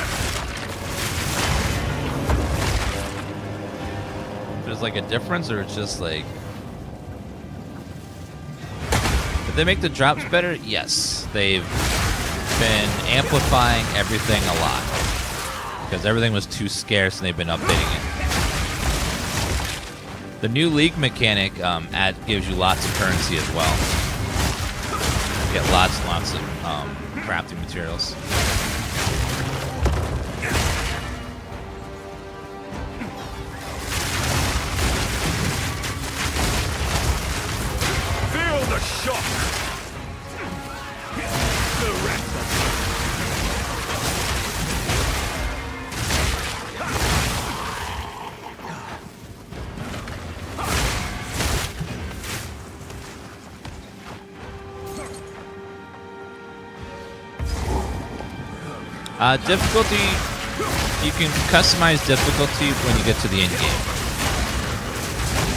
There's like a difference, or it's just like... Did they make the drops better? Yes. They've been amplifying everything a lot. Because everything was too scarce and they've been updating it. The new league mechanic gives you lots of currency as well. You get lots and lots of crafting materials. Feel the shock. The rest of difficulty, you can customize difficulty when you get to the end game.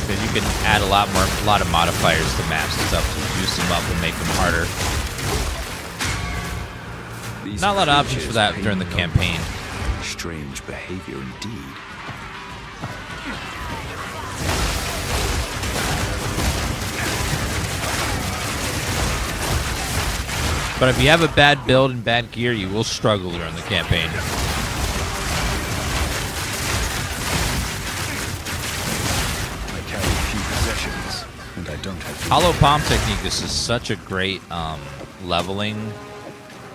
Because you can add a lot of modifiers to maps and stuff to juice them up and make them harder. Not a lot of options for that during the campaign. Strange behavior indeed. But if you have a bad build and bad gear, you will struggle during the campaign. I carry few possessions, and I don't have... Hollow Palm Technique is just such a great leveling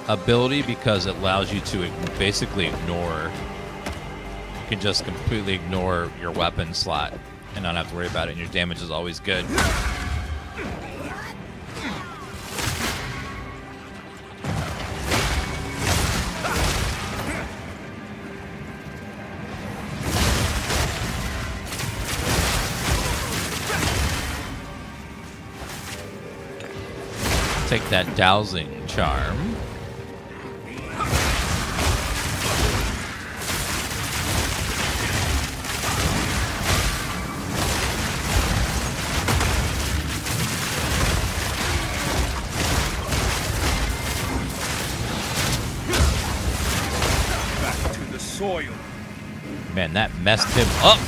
ability because it allows you to basically ignore... You can just completely ignore your weapon slot and not have to worry about it, and your damage is always good. Take that dowsing charm. back to the soil. Man, that messed him up.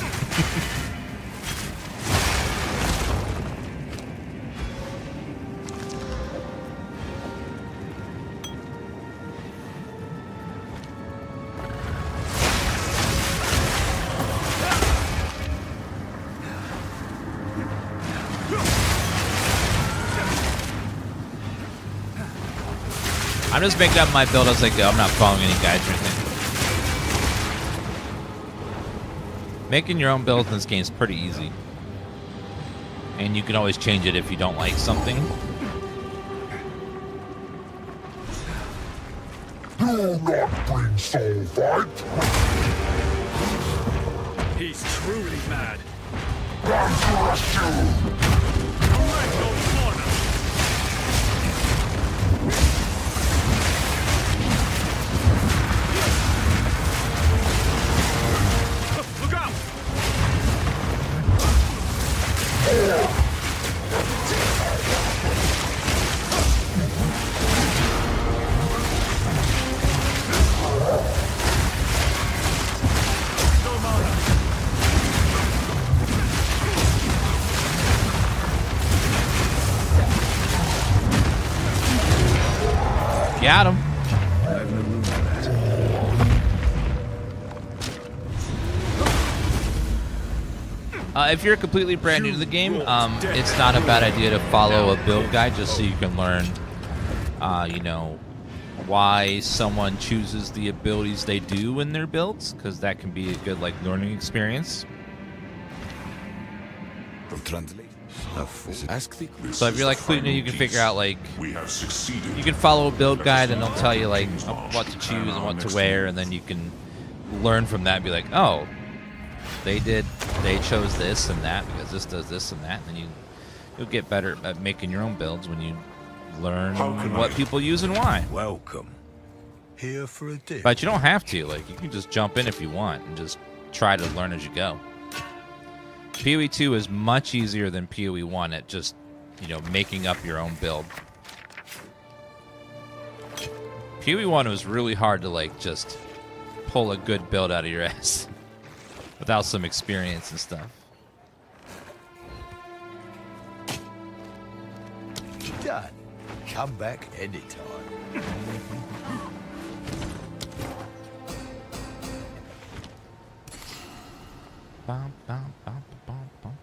I'm just making up my build as I go. I'm not following any guides or anything. Making your own build in this game is pretty easy. And you can always change it if you don't like something. Do not bring soul fight. He's truly mad. I crush you. Look out! Got him. I've no room for that. If you're completely brand new to the game, it's not a bad idea to follow a build guide just so you can learn, you know, why someone chooses the abilities they do in their builds, because that can be a good like learning experience. From translation. Ask the So if you're like completely new, you can figure out like We have succeeded. you can follow a build guide and they'll tell you like what to choose and what to wear, and then you can learn from that and be like, oh, they chose this and that because this does this and that, and then you'll get better at making your own builds when you learn what people use and why. Welcome. Here for a dip. But you don't have to. Like, you can just jump in if you want and just try to learn as you go. PoE 2 is much easier than PoE 1 at just, you know, making up your own build. PoE 1 was really hard to, like, just pull a good build out of your ass without some experience and stuff. Done. Come back anytime. Bum, bum, bum, bum, bum.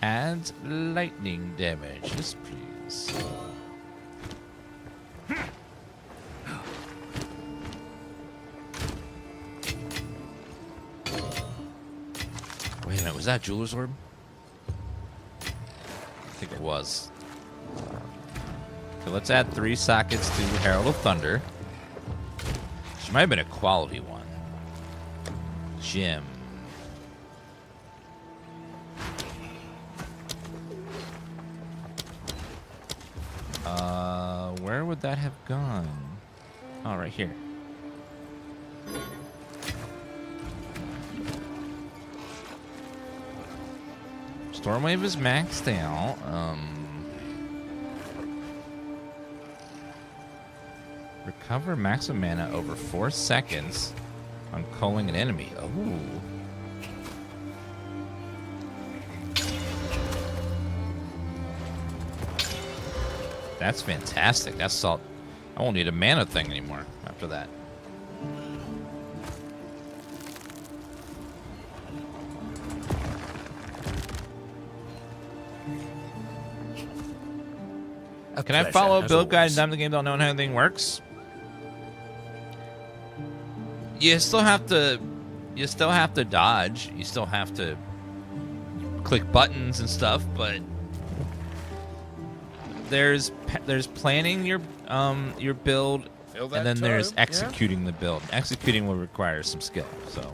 Add lightning damage, yes, please. Wait a minute, was that Jeweler's Orb? I think it was. So let's add 3 sockets to Herald of Thunder. Which might have been a quality one. Gem. Where would that have gone? Oh, right here. Stormwave is maxed out. Recover maximum mana over 4 seconds on calling an enemy. Oh. That's fantastic. That's salt. I won't need a mana thing anymore after that. Can I follow a build guide and time the game don't know how anything works? You still have to dodge. You still have to click buttons and stuff, but there's planning your build, and then there's executing the build. Executing will require some skill. So,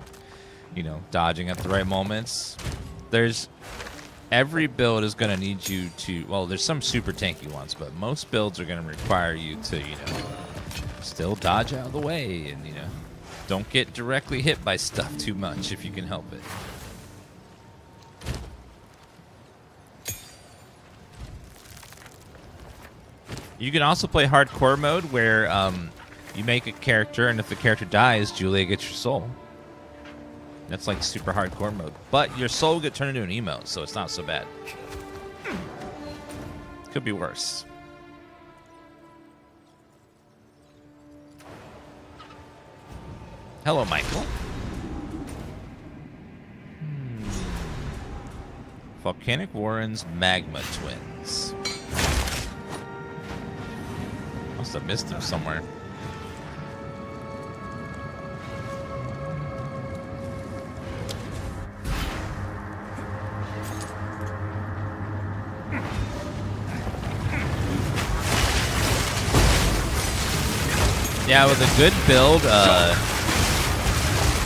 you know, dodging at the right moments. Every build is going to need you to, well, there's some super tanky ones, but most builds are going to require you to, you know, still dodge out of the way and, you know, don't get directly hit by stuff too much if you can help it. You can also play hardcore mode where you make a character, and if the character dies, Julia gets your soul. That's like super hardcore mode. But your soul will get turned into an emote, so it's not so bad. Could be worse. Hello, Michael. Volcanic Warrens, Magma Twins. Must have missed him somewhere. Yeah, with a good build,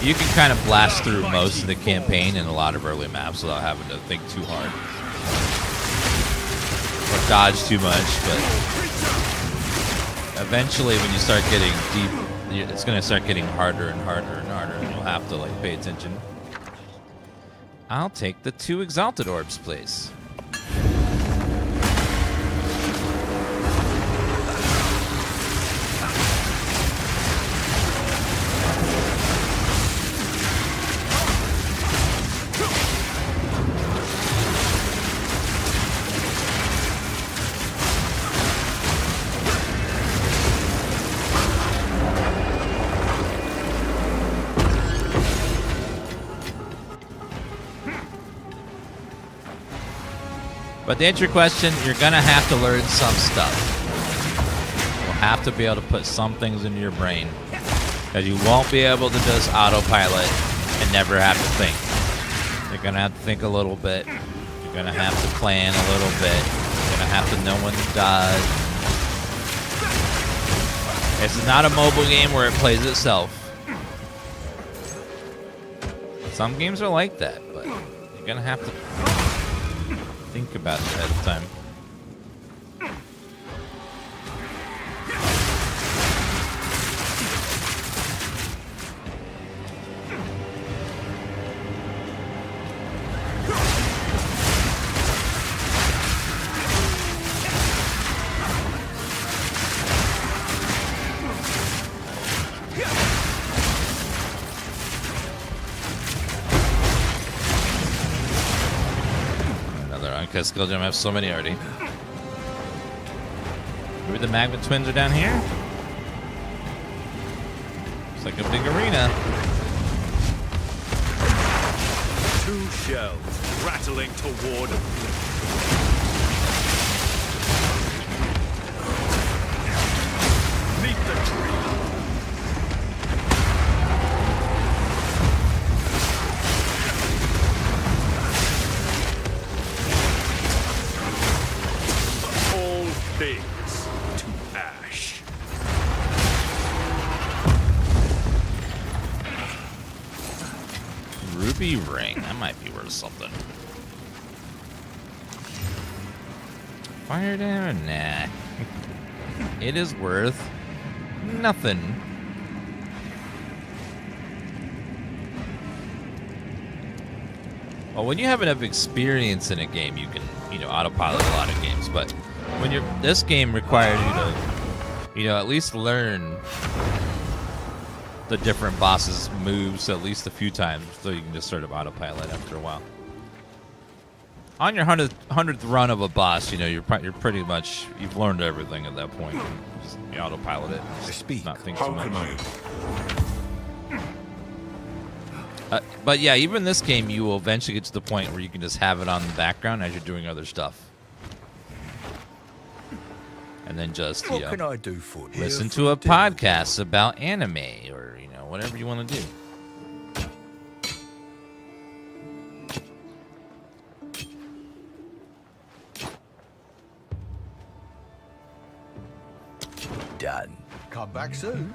you can kind of blast through most of the campaign in a lot of early maps without having to think too hard. dodge too much, but eventually when you start getting deep, it's going to start getting harder and harder and harder, and you'll have to like pay attention. I'll take the 2 Exalted Orbs, please. But to answer your question, you're going to have to learn some stuff. You'll have to be able to put some things into your brain. Because you won't be able to just autopilot and never have to think. You're going to have to think a little bit. You're going to have to plan a little bit. You're going to have to know when to dodge. This is not a mobile game where it plays itself. Some games are like that, but you're going to have to think about it ahead of time. Because Skill Gem, I have so many already. Maybe the Magma Twins are down here? It's like a big arena. 2 shells rattling toward a Meet the tree. Things to ash. Ruby ring. That might be worth something. Fire damage? Nah. It is worth nothing. Well, when you have enough experience in a game, you can, autopilot a lot of games, but when this game requires you to, at least learn the different bosses' moves at least a few times, so you can just sort of autopilot after a while. On your 100th run of a boss, you're pretty much, you've learned everything at that point. Just autopilot it. Just not think too much. But yeah, even this game, you will eventually get to the point where you can just have it on the background as you're doing other stuff. And then just, what can I do for you? Listen to a podcast about anime or, whatever you want to do. Done. Come back soon.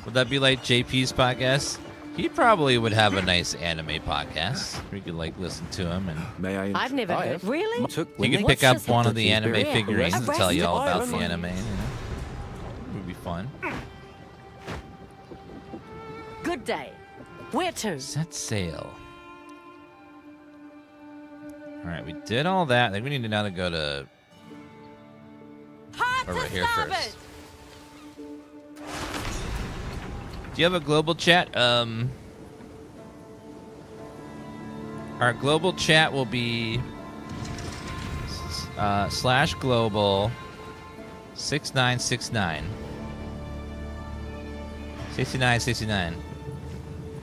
Would that be like JP's podcast? He probably would have a nice anime podcast. We could listen to him, and I've never heard. Really? He could pick up one of the anime figurines and tell you all about the anime. It would be fun. Good day. Where to? Set sail. All right, we did all that. I think we need to now go to over here first. Do you have a global chat? Our global chat will be /global 6969. 6969.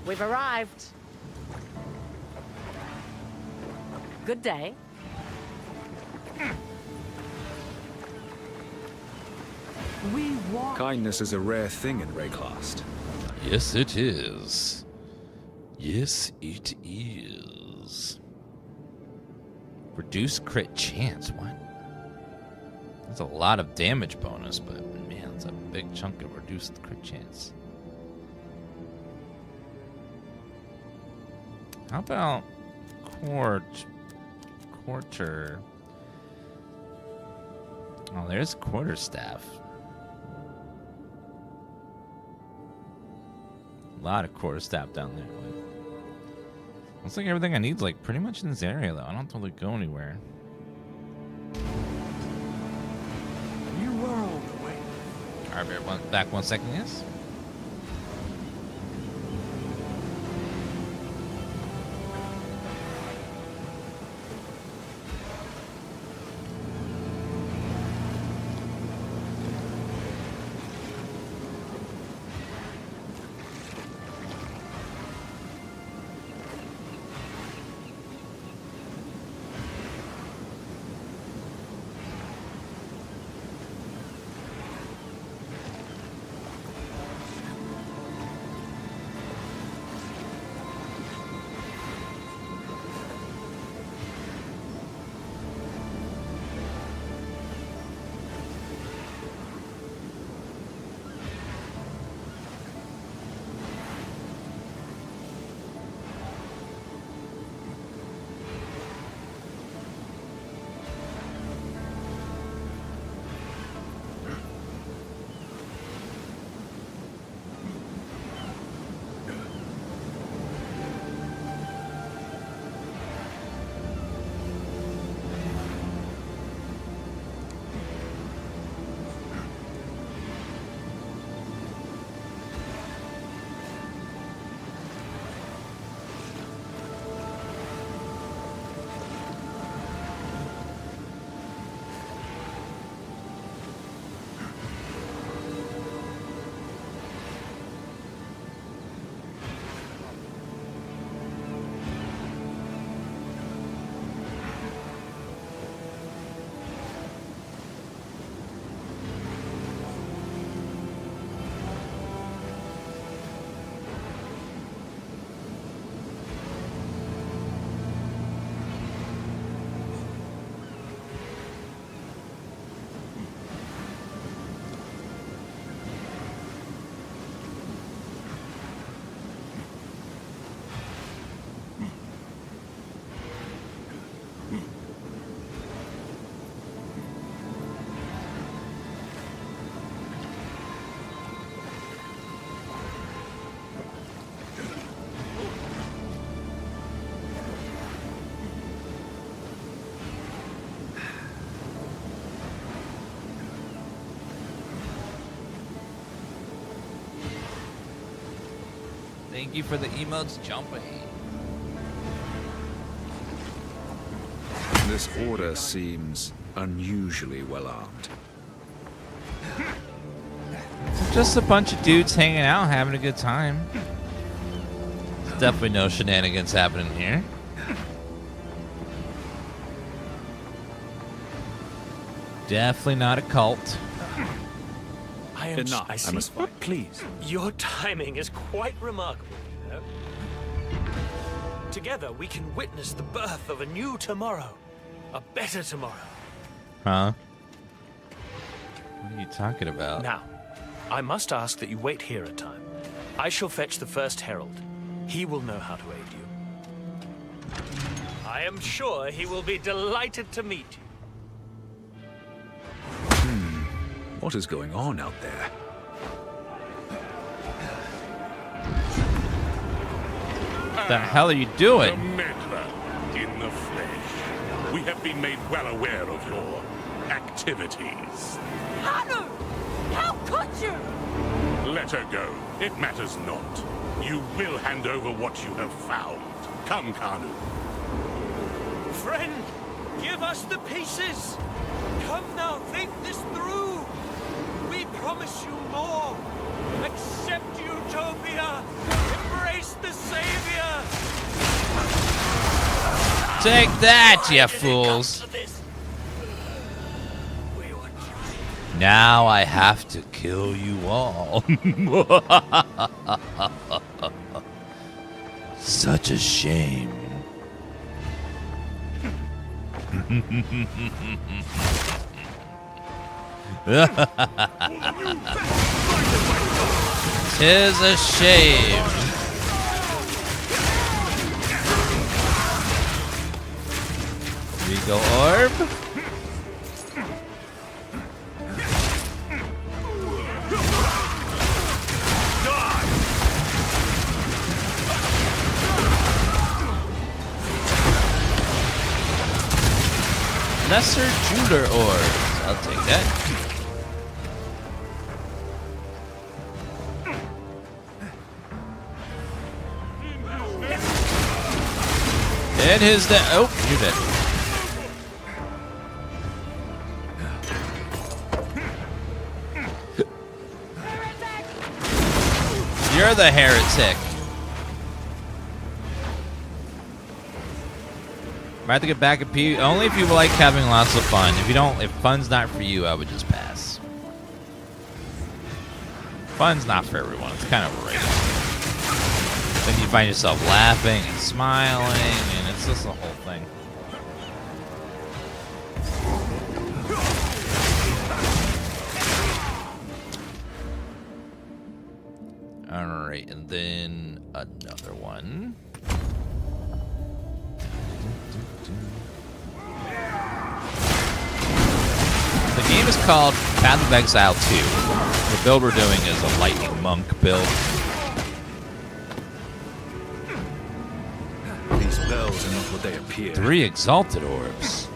We've arrived. Good day. We walk. Kindness is a rare thing in Wraeclast. Yes, it is. Yes, it is. Reduce crit chance. What? That's a lot of damage bonus, but man, it's a big chunk of reduced crit chance. How about quarter? Oh, there's quarterstaff. A lot of quarterstaff down there. Looks like everything I need is like pretty much in this area, though. I don't have to really go anywhere. New world away. All right, back 1 second, yes. Thank you for the emotes, Jumpy. This order seems unusually well armed. Just a bunch of dudes hanging out, having a good time. There's definitely no shenanigans happening here. Definitely not a cult. I am Enough. I see. I must fight. Please. Your timing is quite remarkable, you know. Together we can witness the birth of a new tomorrow. A better tomorrow. Huh? What are you talking about? Now, I must ask that you wait here a time. I shall fetch the first herald. He will know how to aid you. I am sure he will be delighted to meet you. What is going on out there? What the hell are you doing? The meddler in the flesh. We have been made well aware of your activities. Hanu! How could you? Let her go. It matters not. You will hand over what you have found. Come, Kanu. Friend, give us the pieces. Come now, think this through. We promise you more. Accept Utopia. Embrace the Savior. Take that, you fools. Now I have to kill you all. Such a shame. 'Tis a shame. Regal orb. Lesser jeweler orbs. I'll take that. And his death. Oh, you're dead. You're the heretic. Might have to get back at P. Only if you like having lots of fun. If you don't, if fun's not for you, I would just pass. Fun's not for everyone. It's kind of overrated. Then you find yourself laughing and smiling, and it's just the whole thing. All right, and then another one. The game is called Path of Exile 2. The build we're doing is a Lightning Monk build. These bells are not what they appear. 3 Exalted Orbs.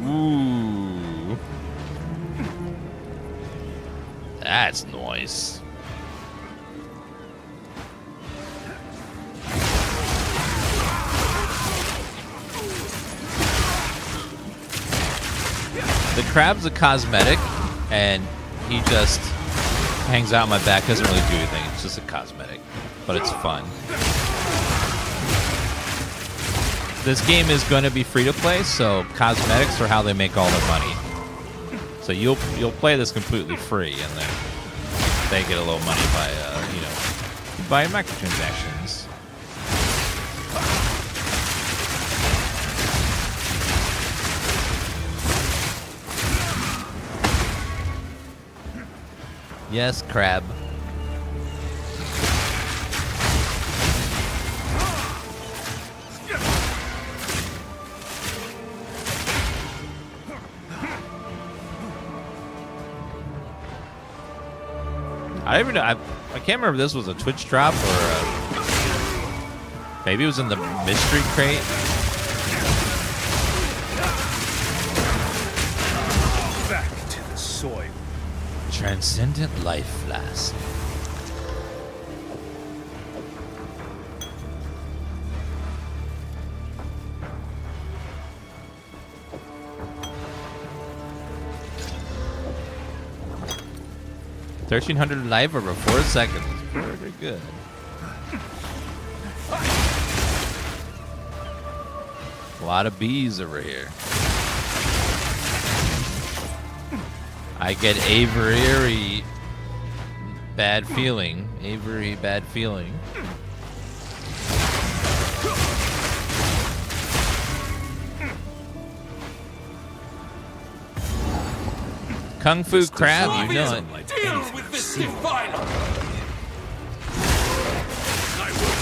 Ooh. That's nice. The crab's a cosmetic, and he just hangs out on my back. Doesn't really do anything. It's just a cosmetic, but it's fun. This game is going to be free to play, so cosmetics are how they make all their money. So you'll play this completely free, and then they get a little money by by microtransactions. Yes, crab. I don't even know. I can't remember if this was a Twitch drop or maybe it was in the mystery crate. Back to the soil. Transcendent Life Flask. $1,300 life over 4 seconds. Pretty good. A lot of bees over here. I get Avery bad feeling. Avery bad feeling. Kung Fu Crab, you know it. Deal with this defiler! I will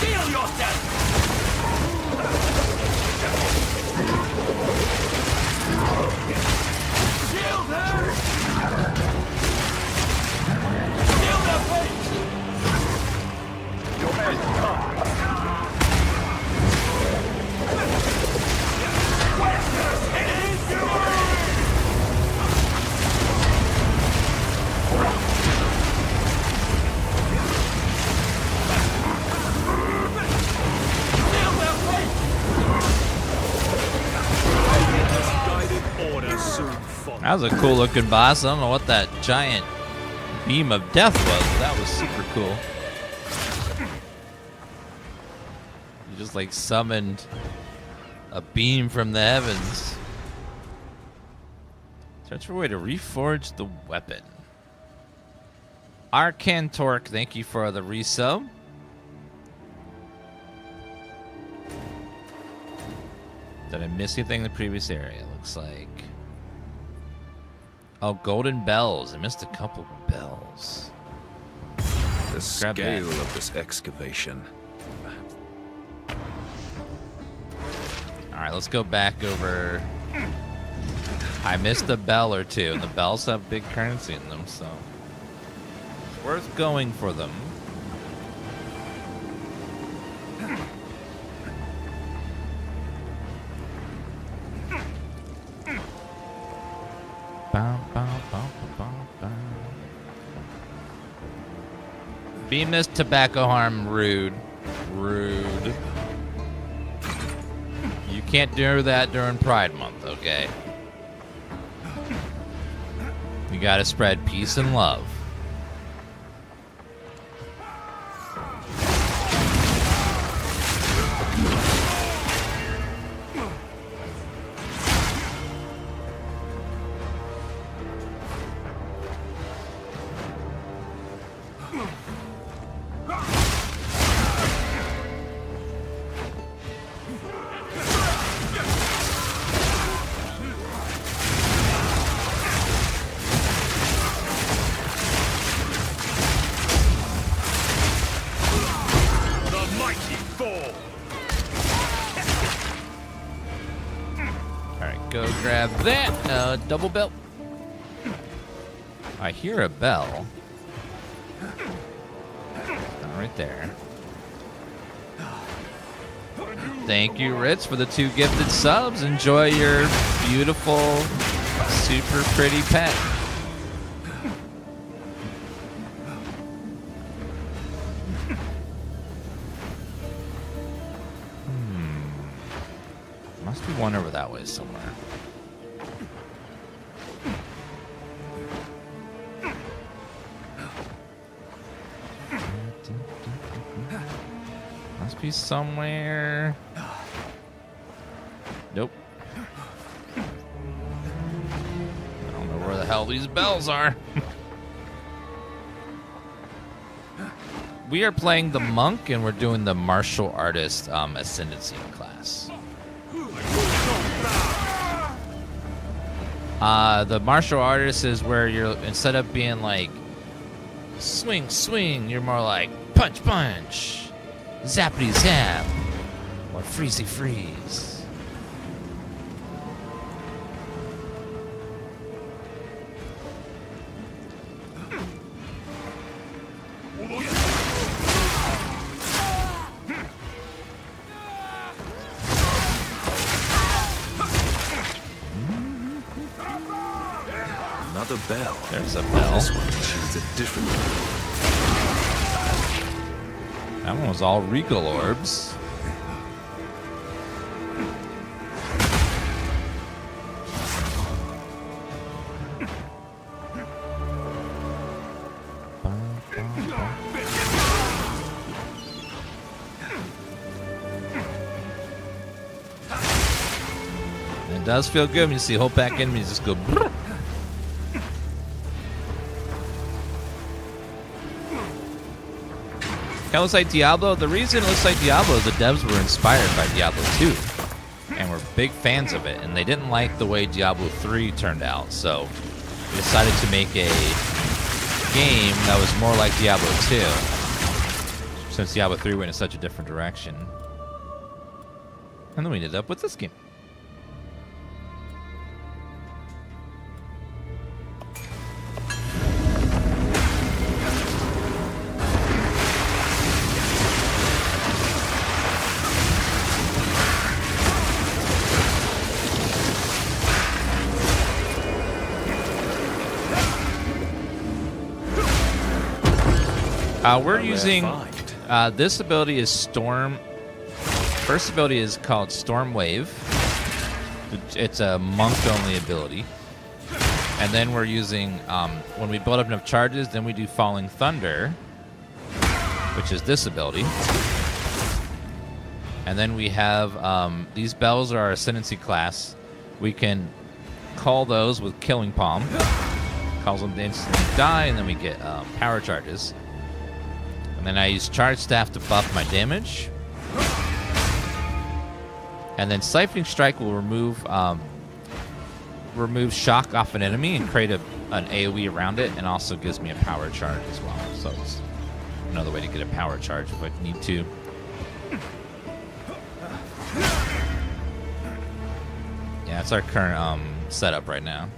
Deal yourself! Shield her! Shield her face! Your head come! That was a cool looking boss. I don't know what that giant beam of death was, but that was super cool. You just like summoned a beam from the heavens. Search for a way to reforge the weapon. Arcan Torque, thank you for the resub. Did I miss anything in the previous area? Looks like. Oh, golden bells. I missed a couple bells. The scale of this excavation. All right, let's go back over. I missed a bell or two, and the bells have big currency in them, so it's worth going for them. Bemis tobacco harm, rude. Rude. You can't do that during Pride Month, okay? You gotta spread peace and love. Grab that double bell. I hear a bell. Right there. Thank you, Ritz, for the 2 gifted subs. Enjoy your beautiful, super pretty pet. Must be one over that way somewhere. Must be somewhere. Nope. I don't know where the hell these bells are. We are playing the monk, and we're doing the martial artist ascendancy class. The martial artist is where you're, instead of being like swing, swing, you're more like punch, punch, zappity zap, or freezy freeze. Another bell. There's a bell. This one chooses a different one. That one was all regal orbs. It does feel good when you see whole pack enemies just go. Brrr. Kind of looks like Diablo. The reason it looks like Diablo is the devs were inspired by Diablo 2 and were big fans of it, and they didn't like the way Diablo 3 turned out, so they decided to make a game that was more like Diablo 2, since Diablo 3 went in such a different direction. And then we ended up with this game. We're using this ability is Storm. First ability is called Storm Wave. It's a monk-only ability. And then we're using, when we build up enough charges, then we do Falling Thunder, which is this ability. And then we have, these bells are our Ascendancy class. We can call those with Killing Palm. Calls them to instantly die, and then we get power charges. And then I use Charge Staff to buff my damage. And then Siphoning Strike will remove shock off an enemy and create an AoE around it, and also gives me a power charge as well. So it's another way to get a power charge if I need to. Yeah, that's our current setup right now.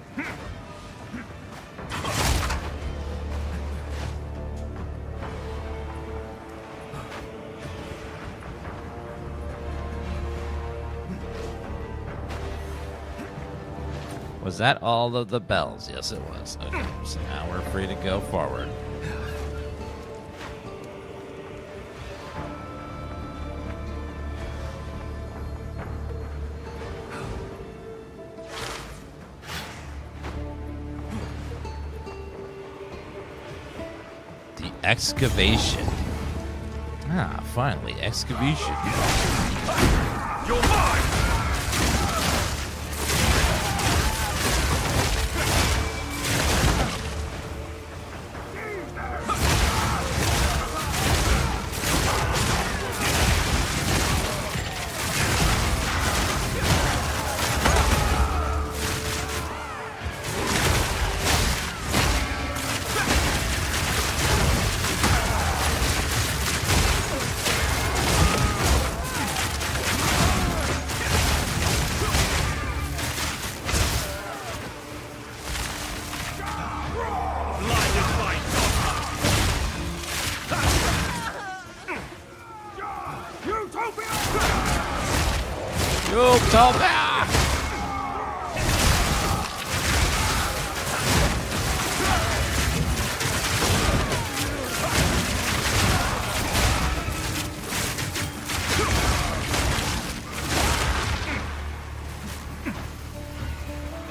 Was that all of the bells? Yes, it was. Okay, so now we're free to go forward. The excavation. Ah, finally, excavation. You're mine! Utopia!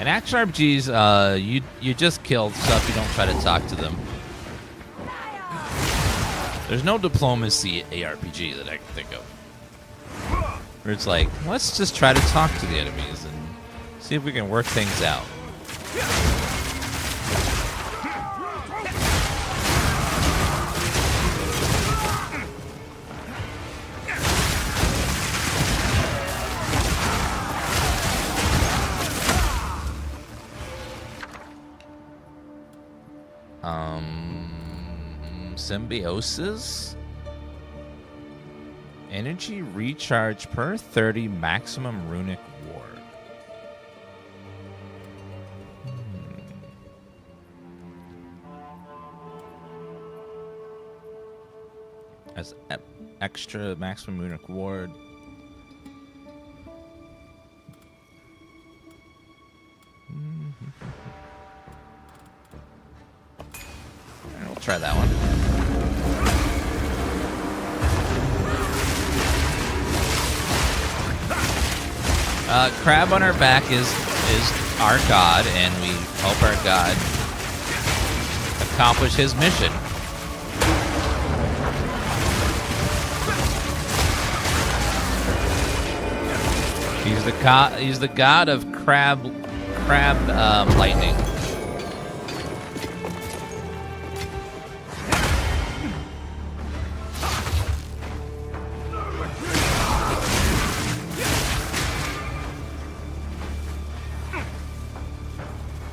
In action RPGs, you just kill stuff, you don't try to talk to them. There's no diplomacy ARPG that I can think of. Where it's like, let's just try to talk to the enemies and see if we can work things out. Symbiosis? Energy recharge per 30 maximum runic ward. As extra maximum runic ward. We'll try that one. Crab on our back is our god, and we help our god accomplish his mission. He's the god of crab lightning.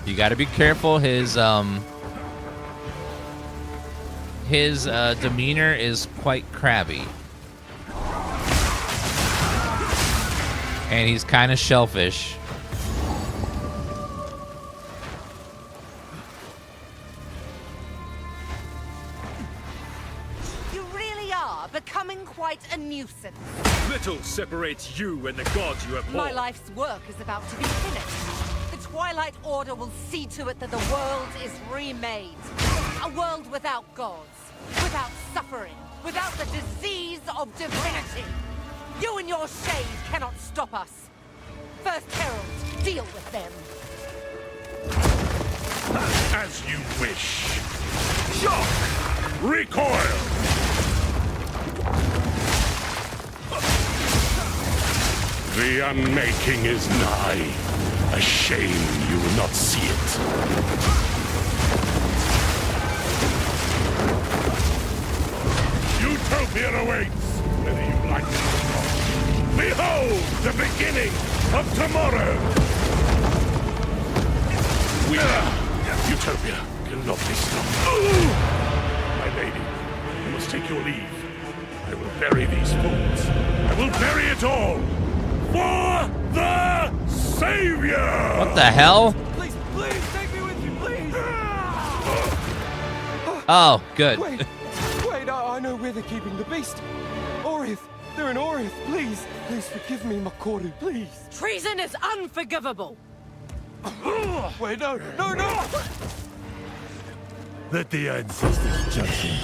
You got to be careful. His demeanor is quite crabby, and he's kind of shellfish. You really are becoming quite a nuisance. Little separates you and the gods you abhor. My life's work is about to be finished. The Twilight Order will see to it that the world is remade. A world without gods, without suffering, without the disease of divinity. You and your shade cannot stop us. First Herald, deal with them. As you wish. Shock! Recoil! The unmaking is nigh. A shame you will not see it. Utopia awaits, whether you like it or not. Behold the beginning of tomorrow! Utopia cannot be stopped. My lady, you must take your leave. I will bury these fools. I will bury it all! For the Savior! What the hell? Please, please, take me with you, please! Oh, good. Wait, I know where they're keeping the beast. Orith, they're in Orith, please. Please forgive me, Makoru, please. Treason is unforgivable. Wait, no! Let the ancestors judge him.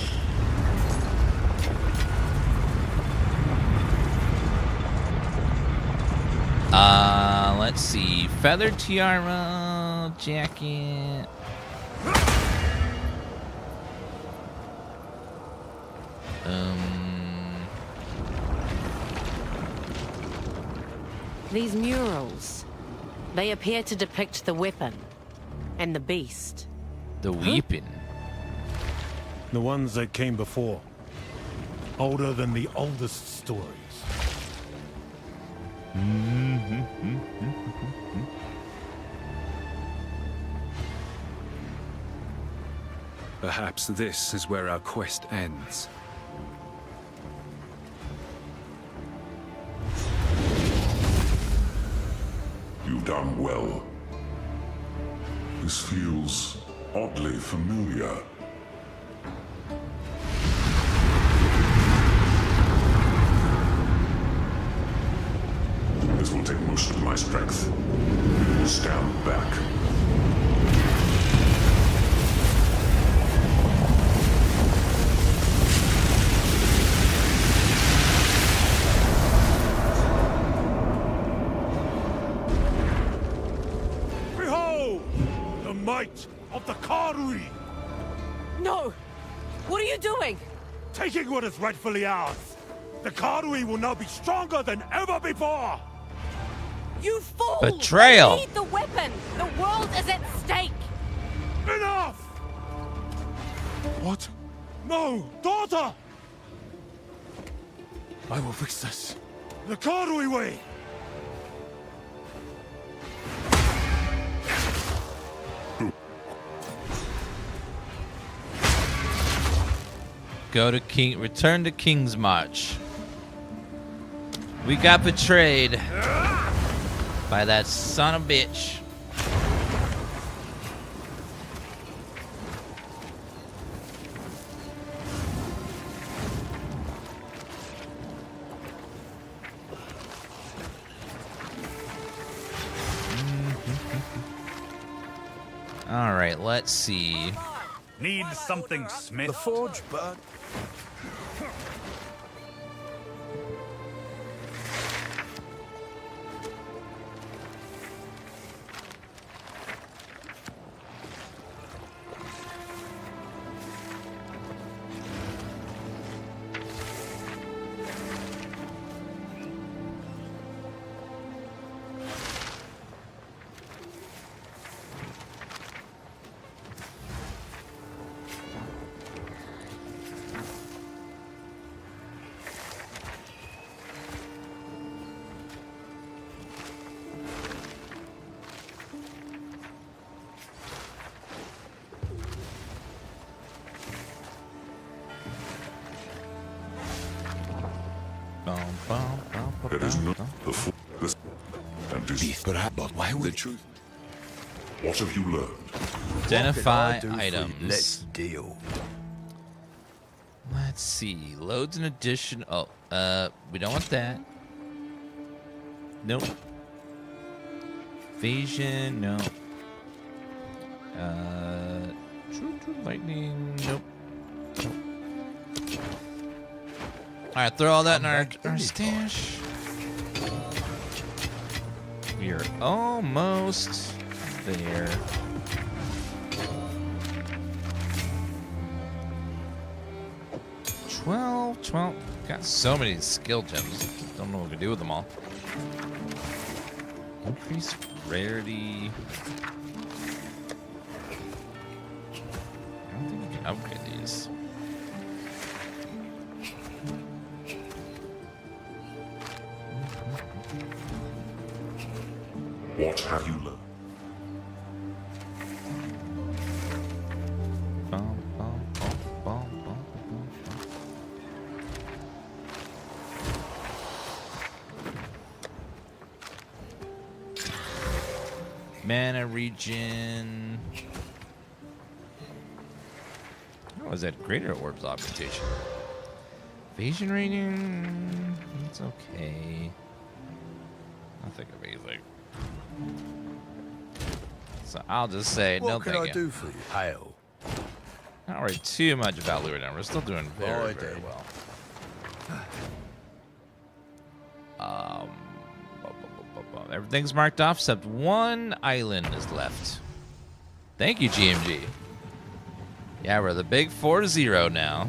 Let's see. Feather tiara, jacket. These murals, they appear to depict the weapon and the beast. The weeping. The ones that came before. Older than the oldest stories. Perhaps this is where our quest ends. You've done well. This feels oddly familiar. This will take most of my strength. Stand back. Behold! The might of the Karui! No! What are you doing? Taking what is rightfully ours! The Karui will now be stronger than ever before! You fool! Betrayal. We need the weapon! The world is at stake! Enough! What? No! Daughter! I will fix this. The Karui way! Go to King. Return to King's March. We got betrayed by that son of a bitch. All right, let's see. Need something, Smith? The forge burnt. It is not the full. And is Perhaps, but why would the truth? What have you learned? Identify What can I do for you? items. Let's deal. Let's see. Loads an addition. Oh, we don't want that. Nope. Evasion, no. True lightning, nope. Alright, throw all that in our stash. We are almost there. $12. Got so many skill gems. Don't know what to do with them all. Increase rarity. I don't think we can upgrade these. have you learned? Mana regen. Oh, is that greater orbs augmentation? Evasion rating. It's okay. I'll think of anything. So I'll just say no What can thank I you. do for you? Hail. Not worry too much about Lure Down. We're still doing very, very well. Everything's marked off except one island is left. Thank you, GMG. Yeah, we're the big 4-0 now.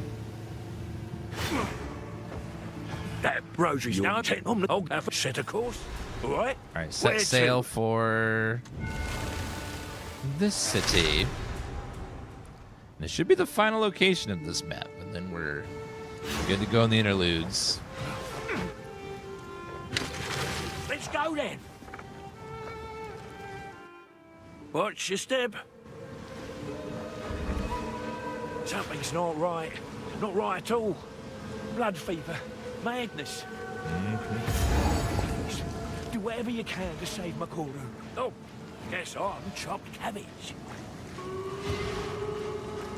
That Rosy's now I'll have a set of course. All right. All right, set sail for this city. This should be the final location of this map, and then we're good to go in the interludes. Let's go then. Watch your step. Something's not right. Not right at all. Blood fever. Madness. Do whatever you can to save Makoru. Oh, guess I'm chopped cabbage.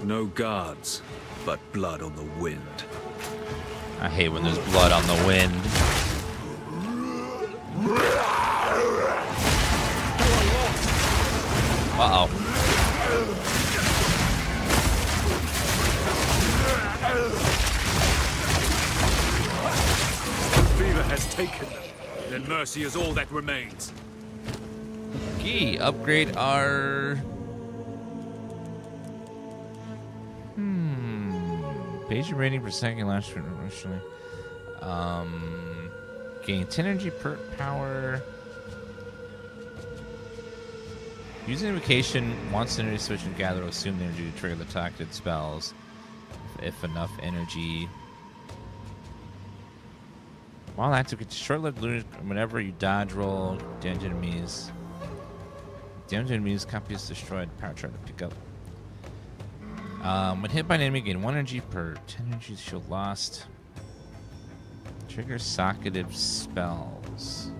No guards, but blood on the wind. I hate when there's blood on the wind. Uh-oh. Fever has taken them. Then mercy is all that remains. Key, upgrade our... Patient rating per second last initially. Gain 10 energy per power. Use an invocation once energy switch and gather will assume the energy to trigger the targeted spells. If enough energy. While active, it's short-lived loot whenever you dodge roll, damage enemies. Damage enemies, copy is destroyed. Power chart to pick up. When hit by an enemy, gain 1 energy per 10 energy shield lost. Trigger socketive spells.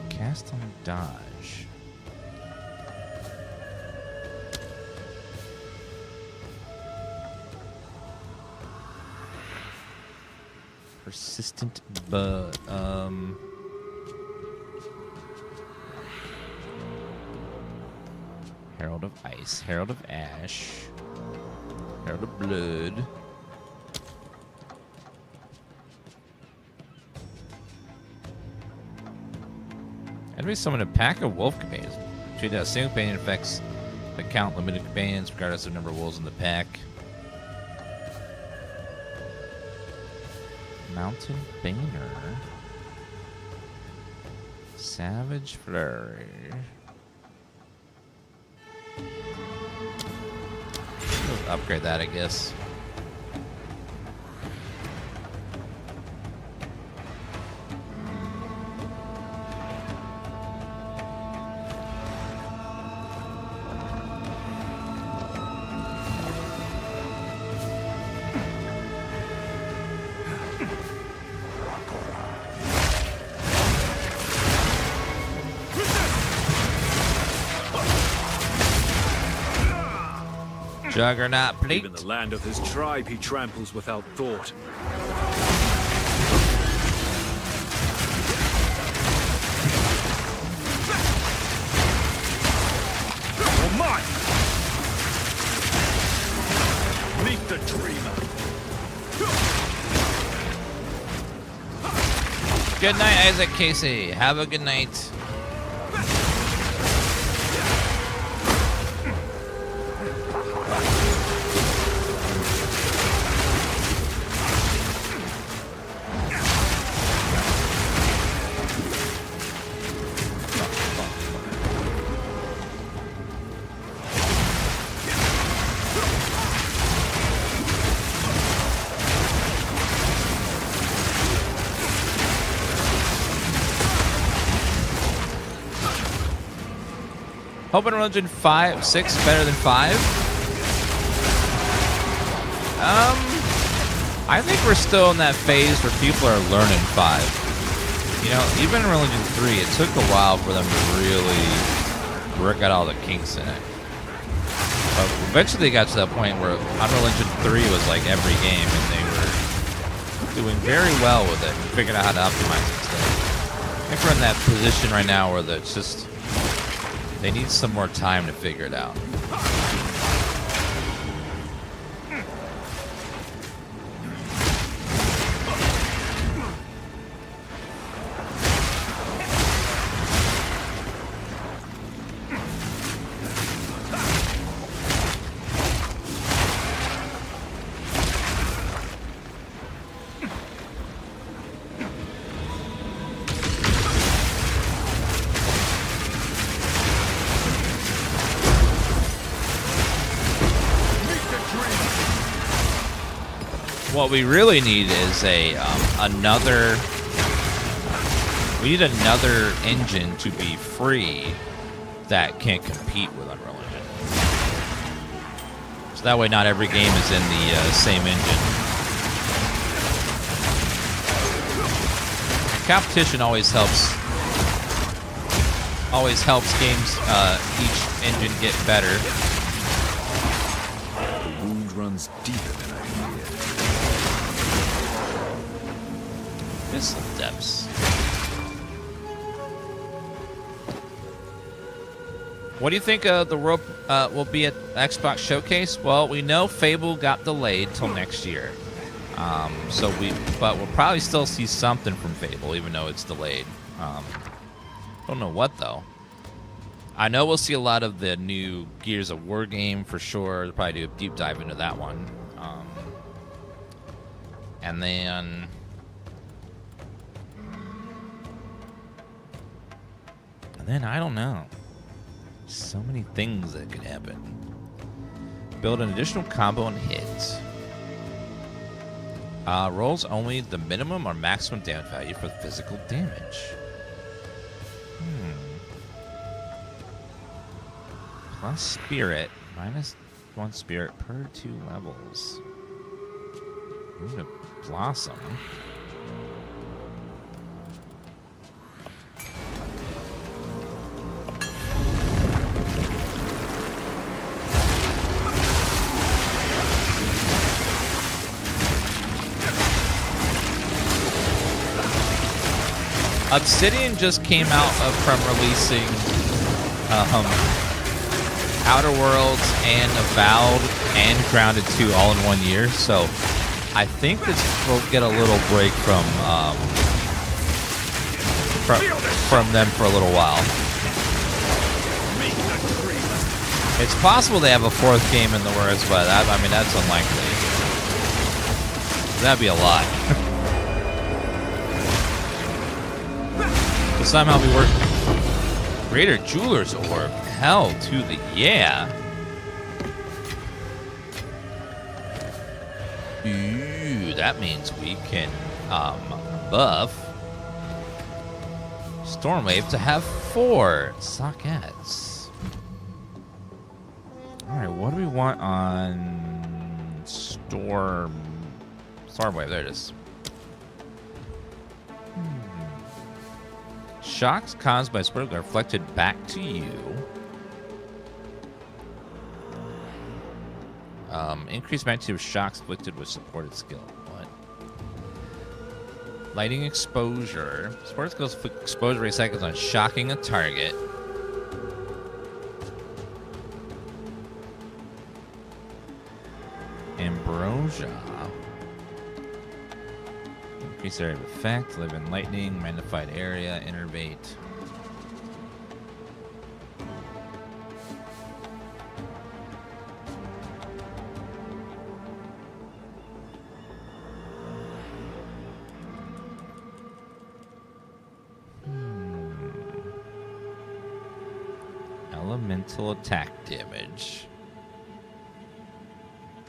Cast on dodge. Persistent, but Herald of Ice, Herald of Ash, Herald of Blood. Enemy summon a pack of wolf companions. Treat that single companion effects that count limited companions regardless of number of wolves in the pack. Mountain Banner. Savage Flurry. We'll upgrade that, I guess. Juggernaut plate. Even the land of his tribe he tramples without thought. You're mine! Meet the dreamer. Good night, Isaac Casey. Have a good night. Hoping Religion 6 better than 5. I think we're still in that phase where people are learning 5. You know, even in Religion 3, it took a while for them to really work out all the kinks in it. But eventually they got to that point where on Religion 3 was like every game, and they were doing very well with it and figuring out how to optimize it still. I think we're in that position right now where it's just, they need some more time to figure it out. What we really need is another engine to be free that can compete with Unreal Engine. So that way not every game is in the same engine. Competition always helps games, each engine get better. The wound runs deeper than I feared. Missile depths. What do you think the rope will be at Xbox Showcase? Well, we know Fable got delayed till next year. But we'll probably still see something from Fable, even though it's delayed. Don't know what though. I know we'll see a lot of the new Gears of War game for sure. They'll probably do a deep dive into that one. And then I don't know. So many things that could happen. Build an additional combo and hit. Rolls only the minimum or maximum damage value for physical damage. Plus spirit. -1 spirit per 2 levels. Ooh, a blossom. Obsidian just came out from releasing Outer Worlds and Avowed and Grounded 2 all in 1 year, so I think this will get a little break from them for a little while. It's possible they have a 4th game in the works, but I mean that's unlikely. That'd be a lot. Somehow be working. Greater Jeweler's Orb. Hell to the yeah. Ooh, that means we can buff Stormwave to have 4 sockets. Alright, what do we want on Stormwave? There it is. Shocks caused by spell are reflected back to you. Increased magnitude of shocks inflicted with supported skill. What? Lighting exposure. Supported skills inflict exposure rate seconds on shocking a target. Ambrosia. Increase area of effect, live in lightning, magnified area, innervate. Elemental attack damage.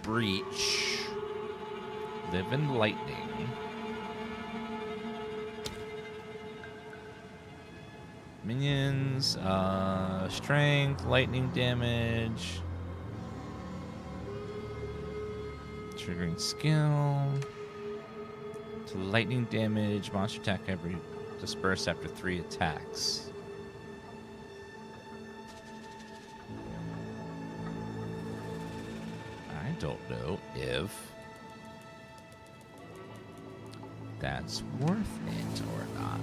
Breach. Live in lightning. Minions, strength, lightning damage, triggering skill. To lightning damage, monster attack every disperse after 3 attacks. I don't know if that's worth it or not.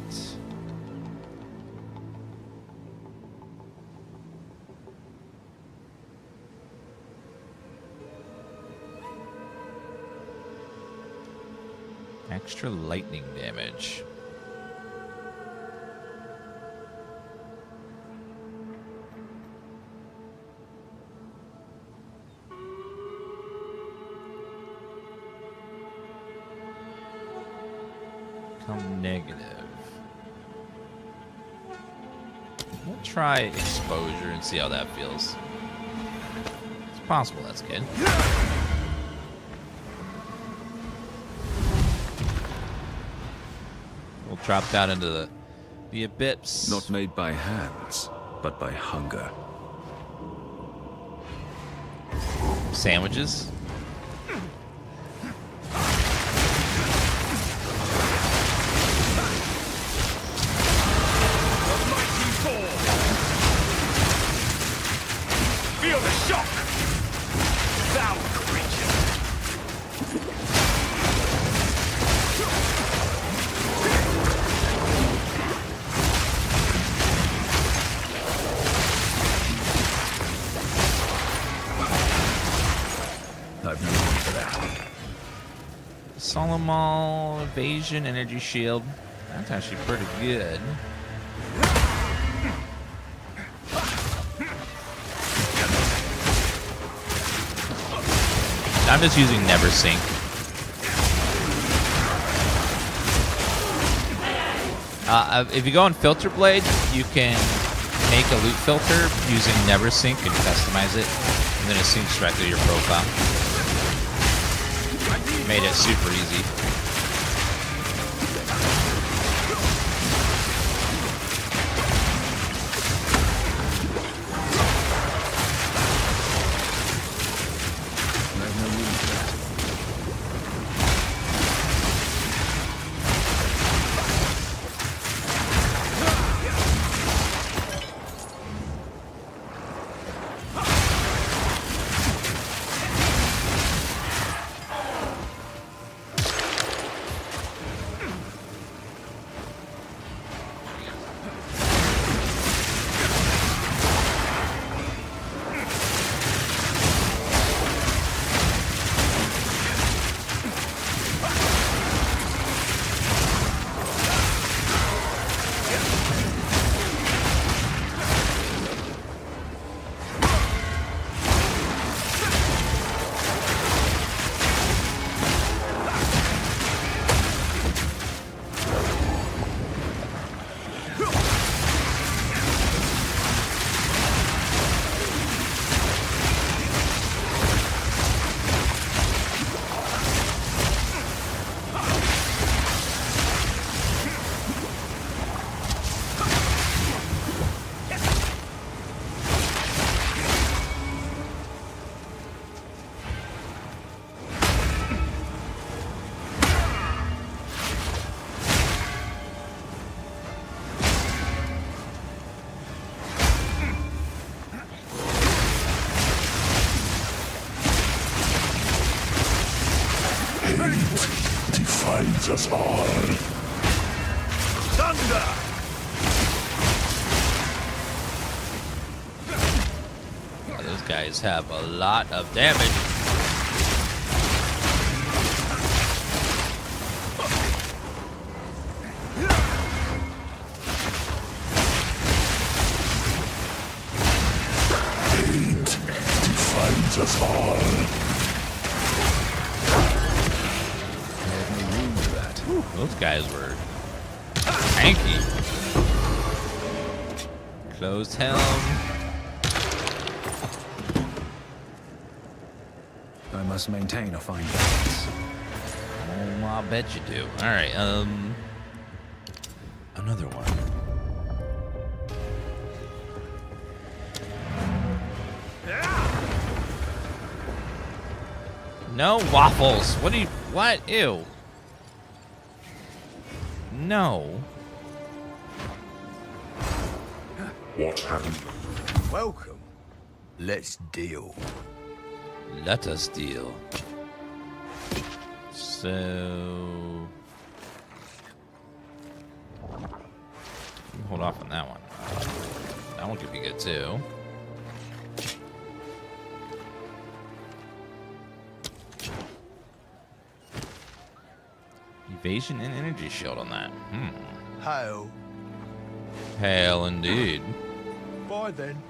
Extra lightning damage. Become negative. We'll try exposure and see how that feels. It's possible that's good. We'll drop down into the abyss. Not made by hands, but by hunger. Sandwiches. Feel the shock! Foul creature! I've no room for that. Solomon evasion, energy shield. That's actually pretty good. I'm just using Never Sink. If you go on Filter Blade, you can make a loot filter using Never Sink and customize it, and then it syncs directly to your profile. Made it super easy. Defines us all. Thunder! Those guys have a lot of damage. Hate defines us all. Those guys were tanky. Closed helm. I must maintain a fine balance. Oh, I bet you do. All right, another one. No waffles. What do you... What? Ew. No. What happened? Welcome. Let's deal. Let us deal. So... hold off on that one. That one could be good too. Evasion and energy shield on that. Hail. Hail indeed. Bye then.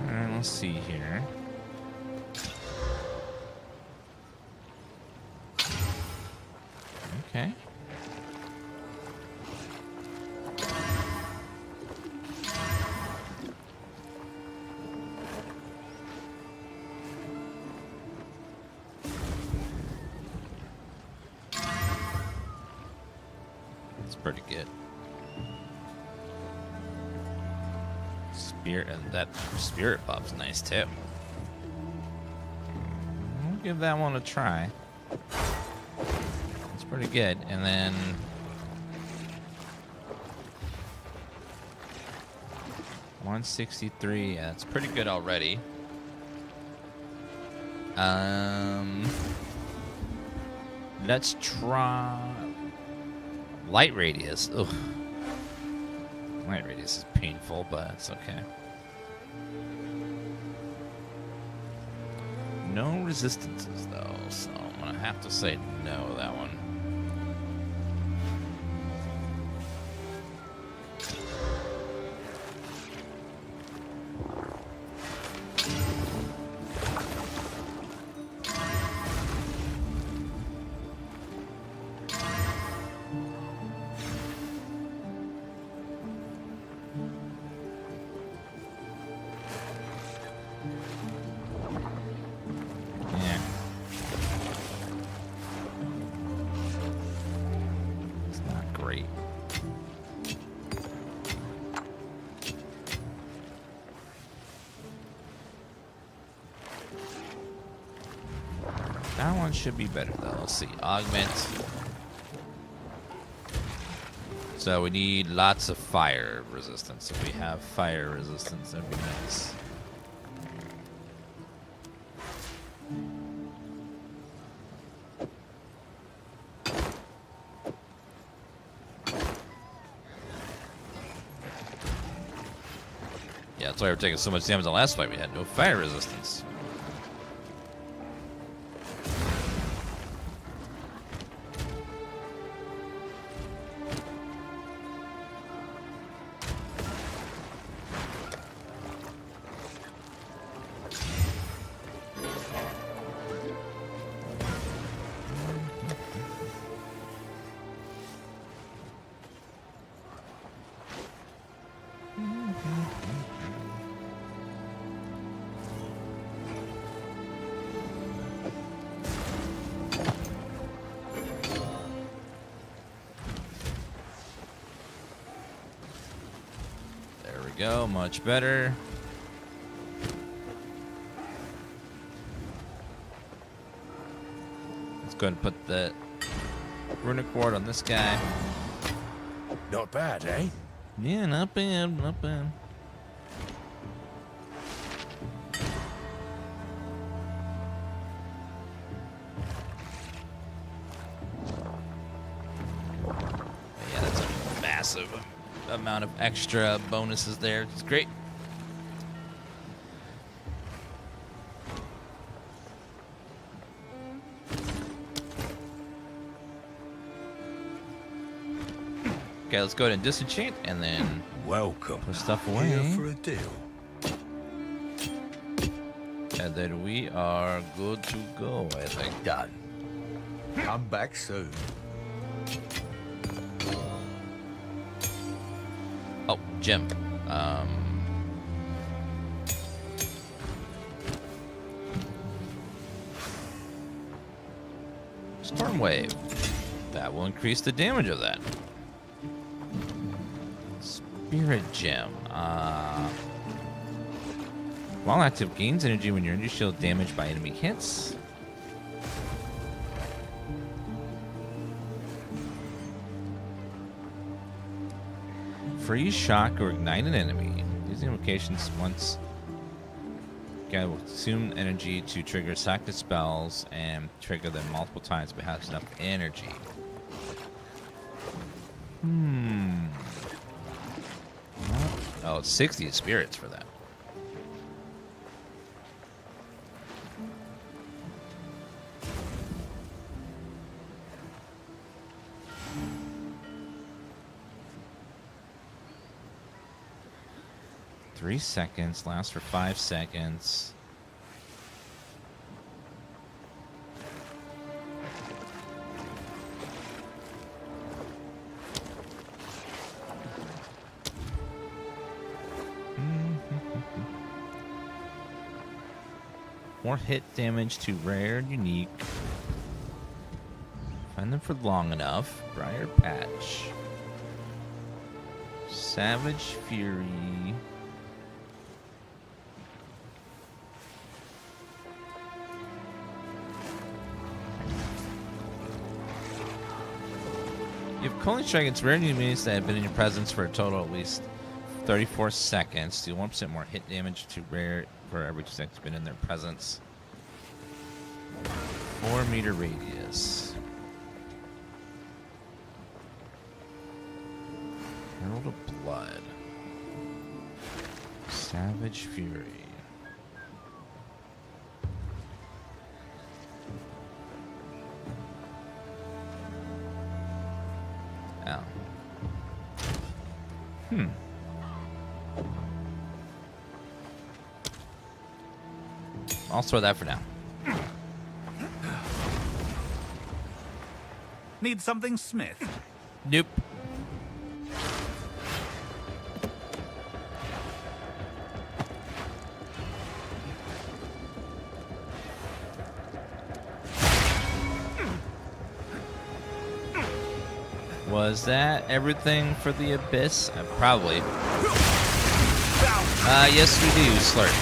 Alright, let's see here. Okay. That's pretty good. Spirit, and that spirit buff's nice too. We'll give that one a try. It's pretty good. And then 163. Yeah, that's pretty good already. Let's try light radius. Ugh. Light radius is painful, but it's okay. No resistances though, so I'm gonna have to say no to that one. That one should be better though. Let's see. Augment. So we need lots of fire resistance. If we have fire resistance, that'd be nice. Yeah, that's why we're taking so much damage the last fight. We had no fire resistance. Go, much better. Let's go ahead and put the runic ward on this guy. Not bad, eh? Yeah, not bad, not bad. Yeah, that's a massive amount of extra bonuses there. It's great. Okay, let's go ahead and disenchant and then welcome. Put stuff away. Here for a deal. And then we are good to go, I think. Done. Come back soon. Oh, Jim. Storm Wave. That will increase the damage of that. Spirit Gem. While active, gains energy when your energy shield damaged by enemy hits. Freeze, shock, or ignite an enemy. These invocations once will consume energy to trigger active spells and trigger them multiple times but has enough energy. Oh, it's 60 spirits for that. Three seconds, lasts for 5 seconds. More hit damage to rare and unique. Find them for long enough. Briar Patch. Savage Fury. You have Calling Strike against rare enemies that have been in your presence for a total of at least 34 seconds. Deal 1% more hit damage to rare for every 2 seconds been in their presence. 4-meter radius. Herald of Blood. Savage Fury. Oh. I'll throw that for now. Need something smith? Nope. Was that everything for the Abyss? Probably. Yes, we do, Slurp.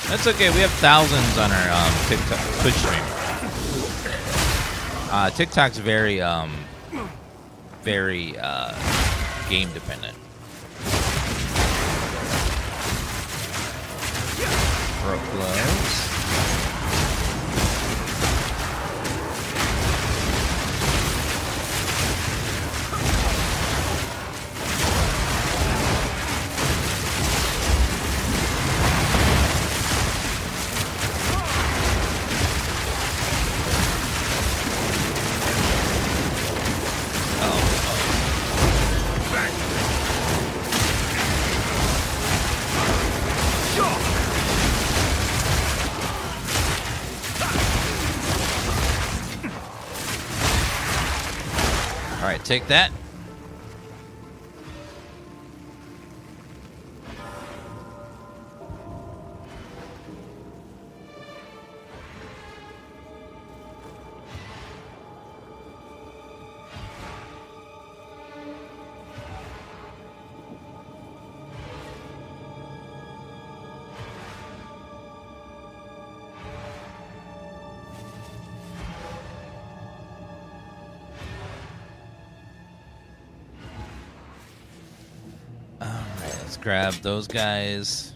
That's okay. We have thousands on our TikTok, Twitch stream. TikTok's very game dependent. Broke gloves. Take that. Grab those guys.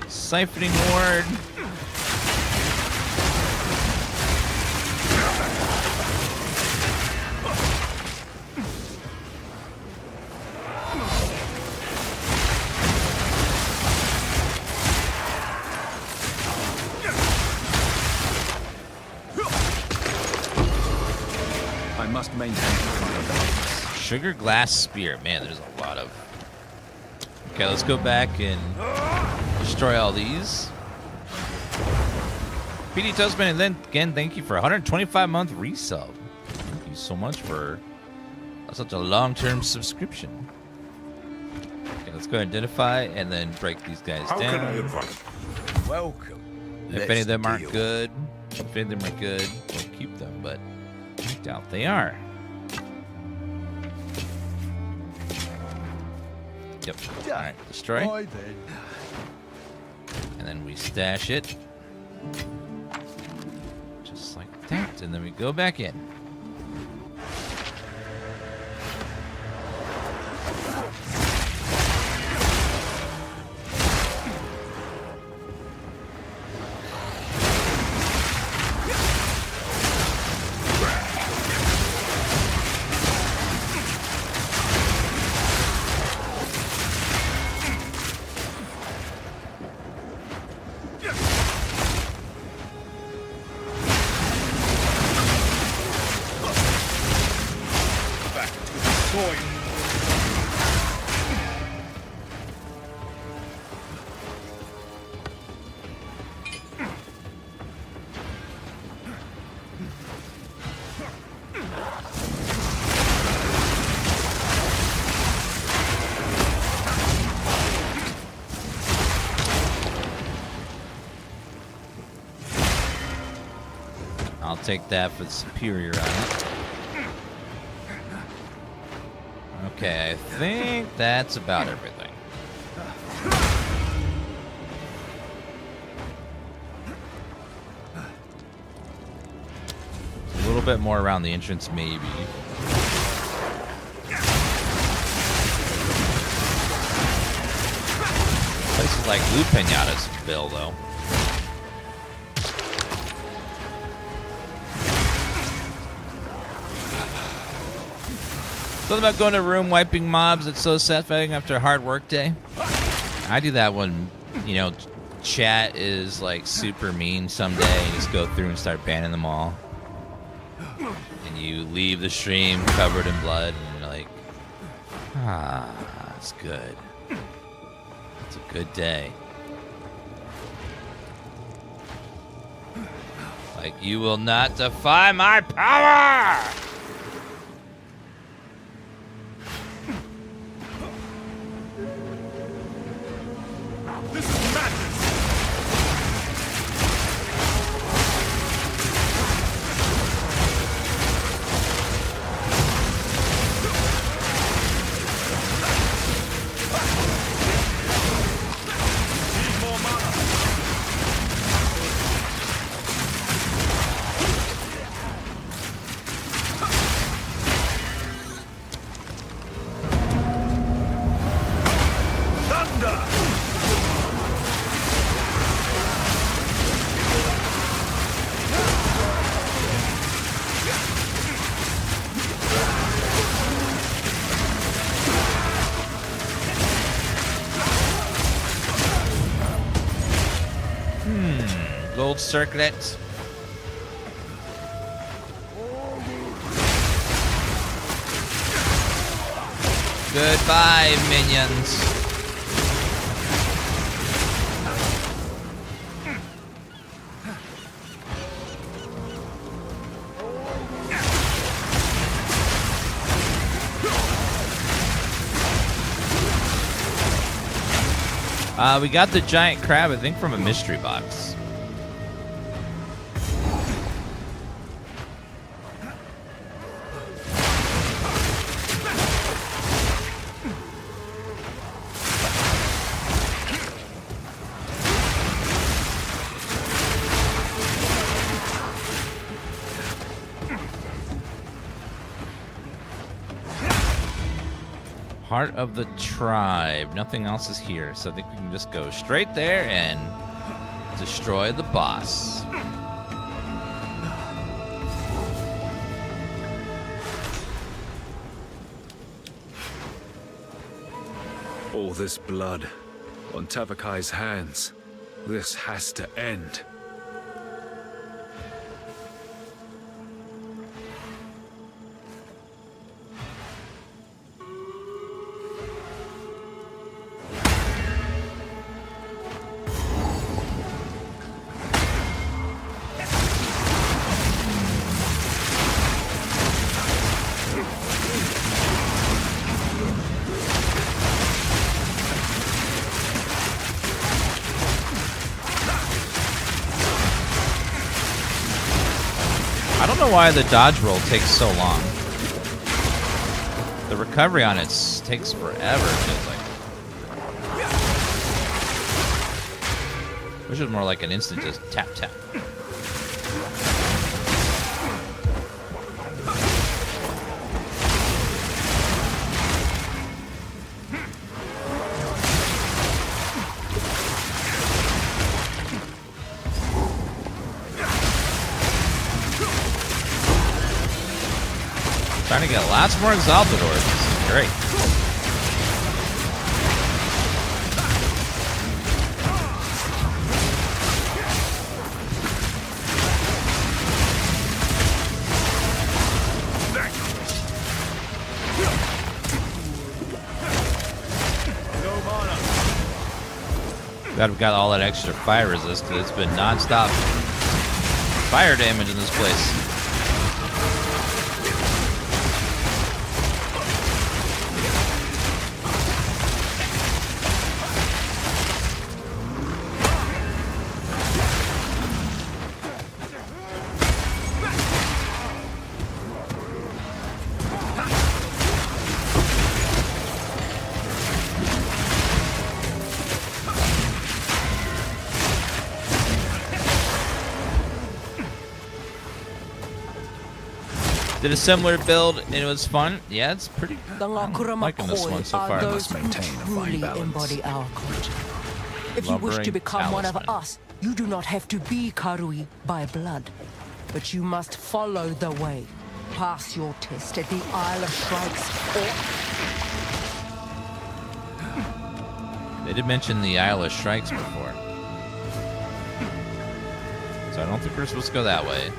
Siphoning Ward. Sugar Glass Spear. Man, there's a lot of... Okay, let's go back and destroy all these. PD Toastman, and then again, thank you for 125-month resub. Thank you so much for such a long-term subscription. Okay, let's go identify and then break these guys down. How can I advise? Welcome. If any of them aren't good, we'll keep them, but I doubt they are. Yep. All right, destroy. Bye then. And then we stash it. Just like that. And then we go back in. I'll take that for the superior on it. Okay, I think that's about everything. A little bit more around the entrance, maybe. Places like Loot Pinata's bill, though. Something about going to a room, wiping mobs. It's so satisfying after a hard work day. I do that when, you know, chat is like super mean someday. You just go through and start banning them all. And you leave the stream covered in blood, and you're like, ah, it's good. It's a good day. Like, you will not defy my power! Gold circlet. Goodbye, minions. We got the giant crab, I think, from a mystery box. Heart of the tribe. Nothing else is here, so I think we can just go straight there and destroy the boss. All this blood on Tavakai's hands. This has to end. know why the dodge roll takes so long. The recovery on it takes forever, it feels like. Which is more like an instant just tap tap. Trying to get lots more exalted orbs. This is great. Glad we got all that extra fire resist because it's been non-stop fire damage in this place. Did a similar build and it was fun. Yeah, it's pretty. I'm liking this one so far. Those who truly embody our culture. If you wish to become one of us, you do not have to be Karui by blood, but you must follow the way. Pass your test at the Isle of Shrikes, or They did mention the Isle of Shrikes before, so I don't think we're supposed to go that way.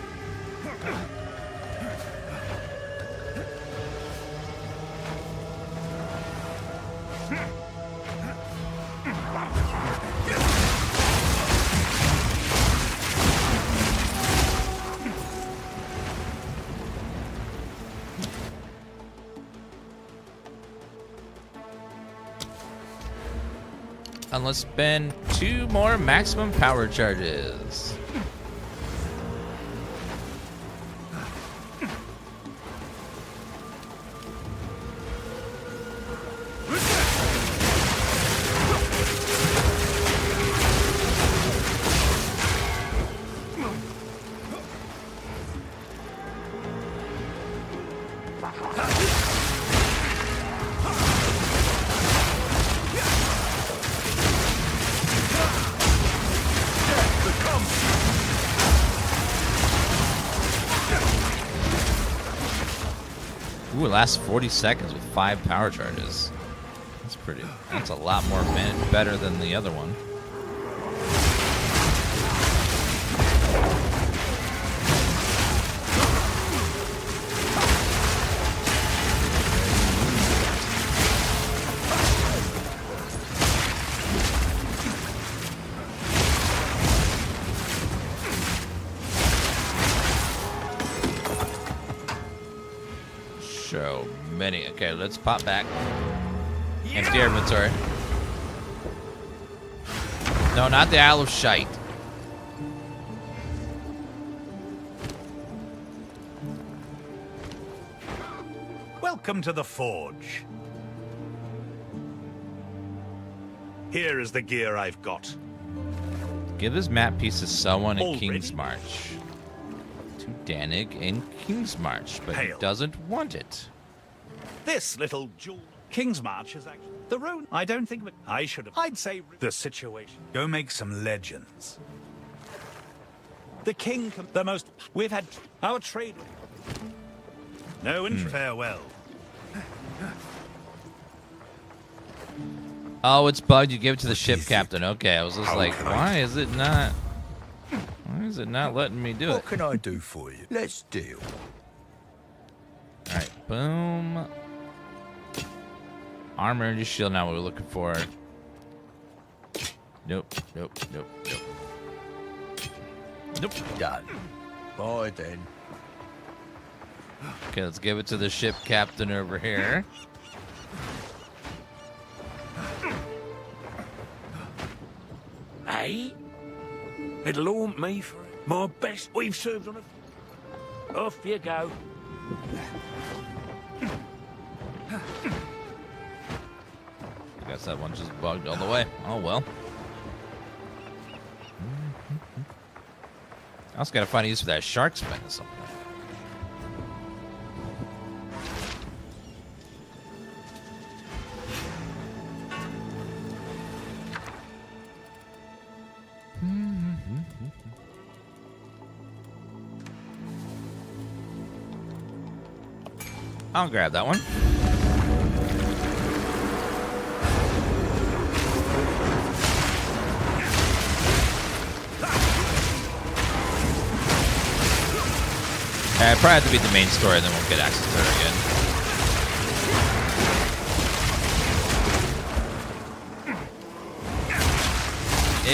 And let's spend 2 more maximum power charges. Ooh, it lasts 40 seconds with 5 power charges. That's pretty. That's a lot more better than the other one. So many. Okay, let's pop back. Empty our inventory. No, not the Isle of Shite. Welcome to the Forge. Here is the gear I've got. Give this map piece to someone in King's March. To Danig in King's March, but he doesn't want it. This little jewel. King's March is actually the rune. I don't think I should have. I'd say the situation. Go make some legends. The king, the most. We've had our trade. No interest. Farewell. Oh, it's bugged. You give it to the ship captain. Okay, I was just like, why is it not? Why is it not letting me do it? What can I do for you? Let's deal. All right, boom. Armor and shield. Now what we're looking for. Nope. Nope. Nope. Nope. Nope. Done. Bye then. Okay, let's give it to the ship captain over here. Hey? It'll haunt me for my best we've served on a... Off you go. I guess that one just bugged all the way. Oh well. I also gotta find a use for that shark spin or something. I'll grab that one. I probably have to beat the main story, and then we'll get access to her again.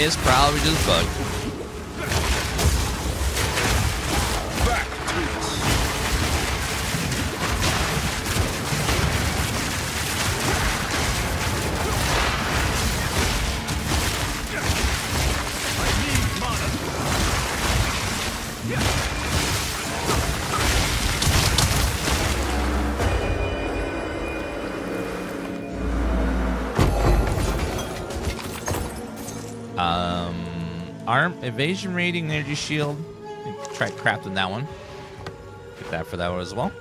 It's probably just bugged. Evasion rating, energy shield. Try crafting that one. Get that for that one as well.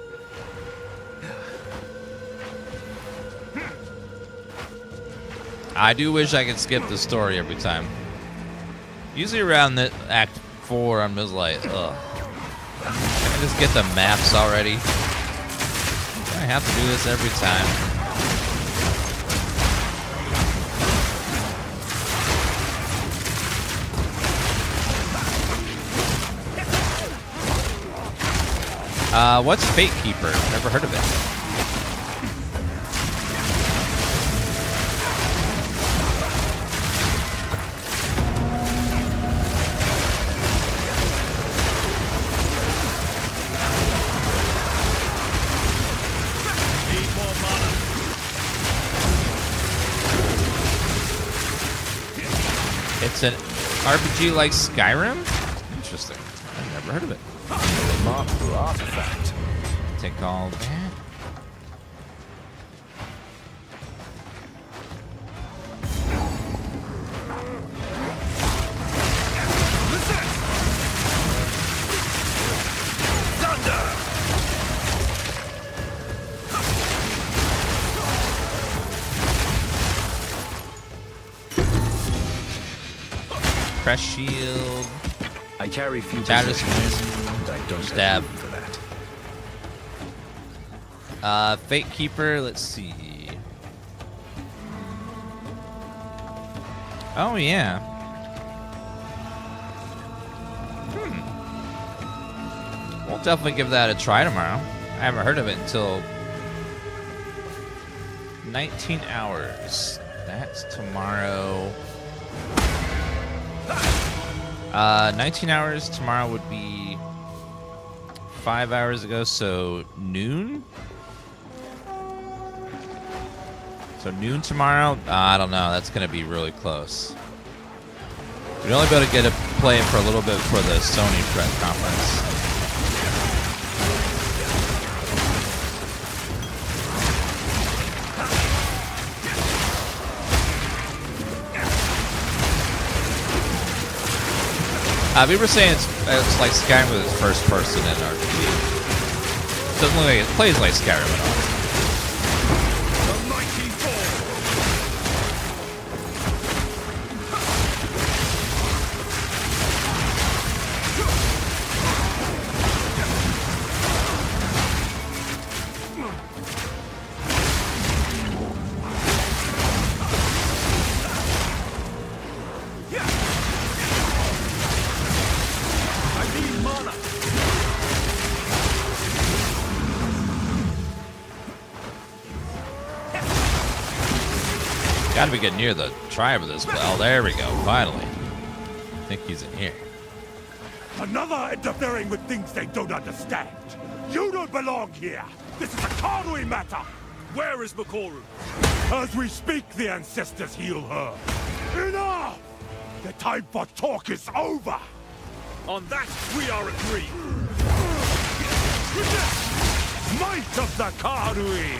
I do wish I could skip the story every time. Usually around the Act 4, I'm just like, ugh. Can I just get the maps already? I have to do this every time. What's Fate Keeper? Never heard of it. Need more mana. It's an RPG like Skyrim? Interesting. I've never heard of it. Mark for artifact. Take all that. Press shield. I carry few Status possessions, and I don't stab. have room for that. Fate Keeper, let's see. Oh, yeah. We'll definitely give that a try tomorrow. I haven't heard of it until 19 hours. That's tomorrow. 19 hours tomorrow would be 5 hours ago, so noon? So noon tomorrow? I don't know. That's going to be really close. We'd only be able to get a play for a little bit for the Sony press conference. We were saying it's like Skyrim with its first person in RPG. Doesn't look like it plays like Skyrim at all. Gotta be getting near the tribe of this. Oh, there we go. Finally. I think he's in here. Another interfering with things they don't understand. You don't belong here. This is a Karui matter. Where is Makoru? As we speak, the ancestors heal her. Enough! The time for talk is over. On that, we are agreed. Might of the Karui!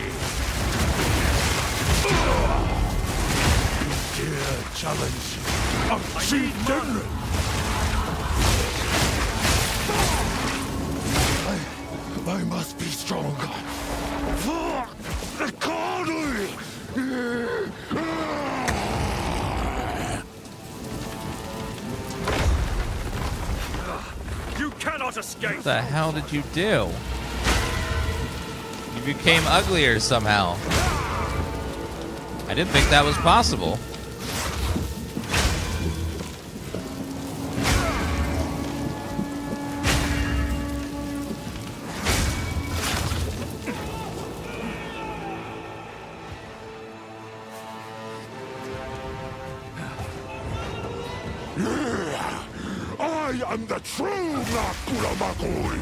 Dear challenge of Chief General! I must be stronger. For the Karui! You cannot escape! What the hell did you do? You became uglier somehow. I didn't think that was possible. I am the true Nakuramakui!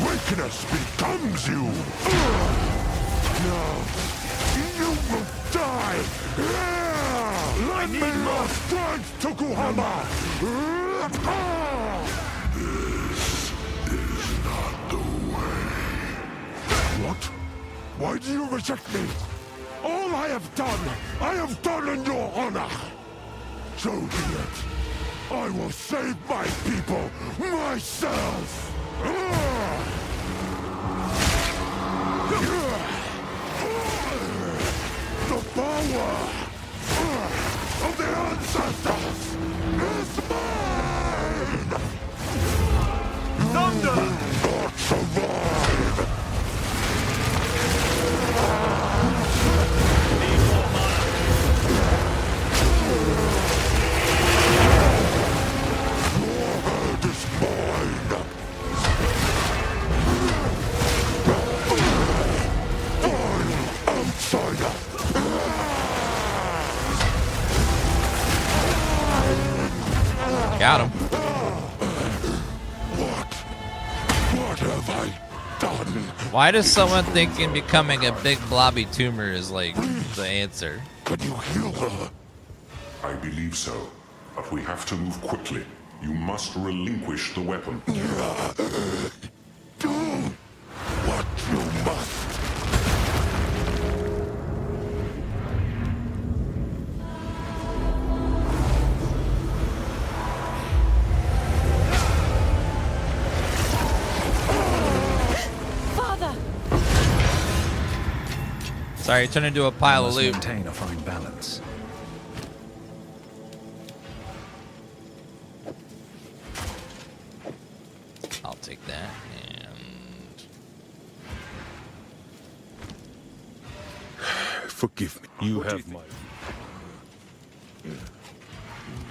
Weakness becomes you! Now, you will die! Lend me your strength, Tokuhama! This is not the way. What? Why do you reject me? All I have done in your honor! So be it. I will save my people myself! The power of the ancestors is mine! Thunder! Not survive! Warhead is mine! Outsider! Got him. What have I done? Why does someone thinking becoming a big blobby tumor is like the answer? Can you heal her? I believe so, but we have to move quickly. You must relinquish the weapon. Do what you must. Father! Sorry, it turned into a pile of loot. Maintain a fine balance. I'll take that and Forgive me. You have my...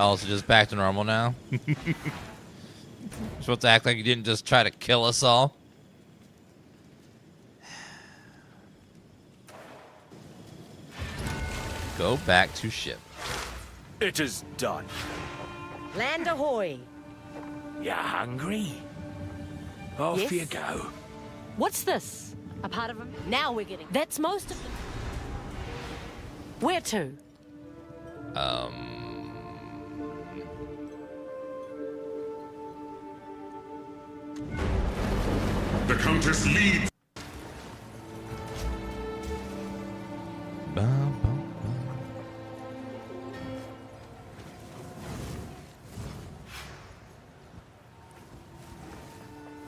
oh, so just back to normal now. You're supposed to act like you didn't just try to kill us all. Go back to ship. It is done. Land ahoy! You hungry? Off Yes. you go. What's this? A part of him? Now we're getting. That's most of them. Where to? The Countess leads.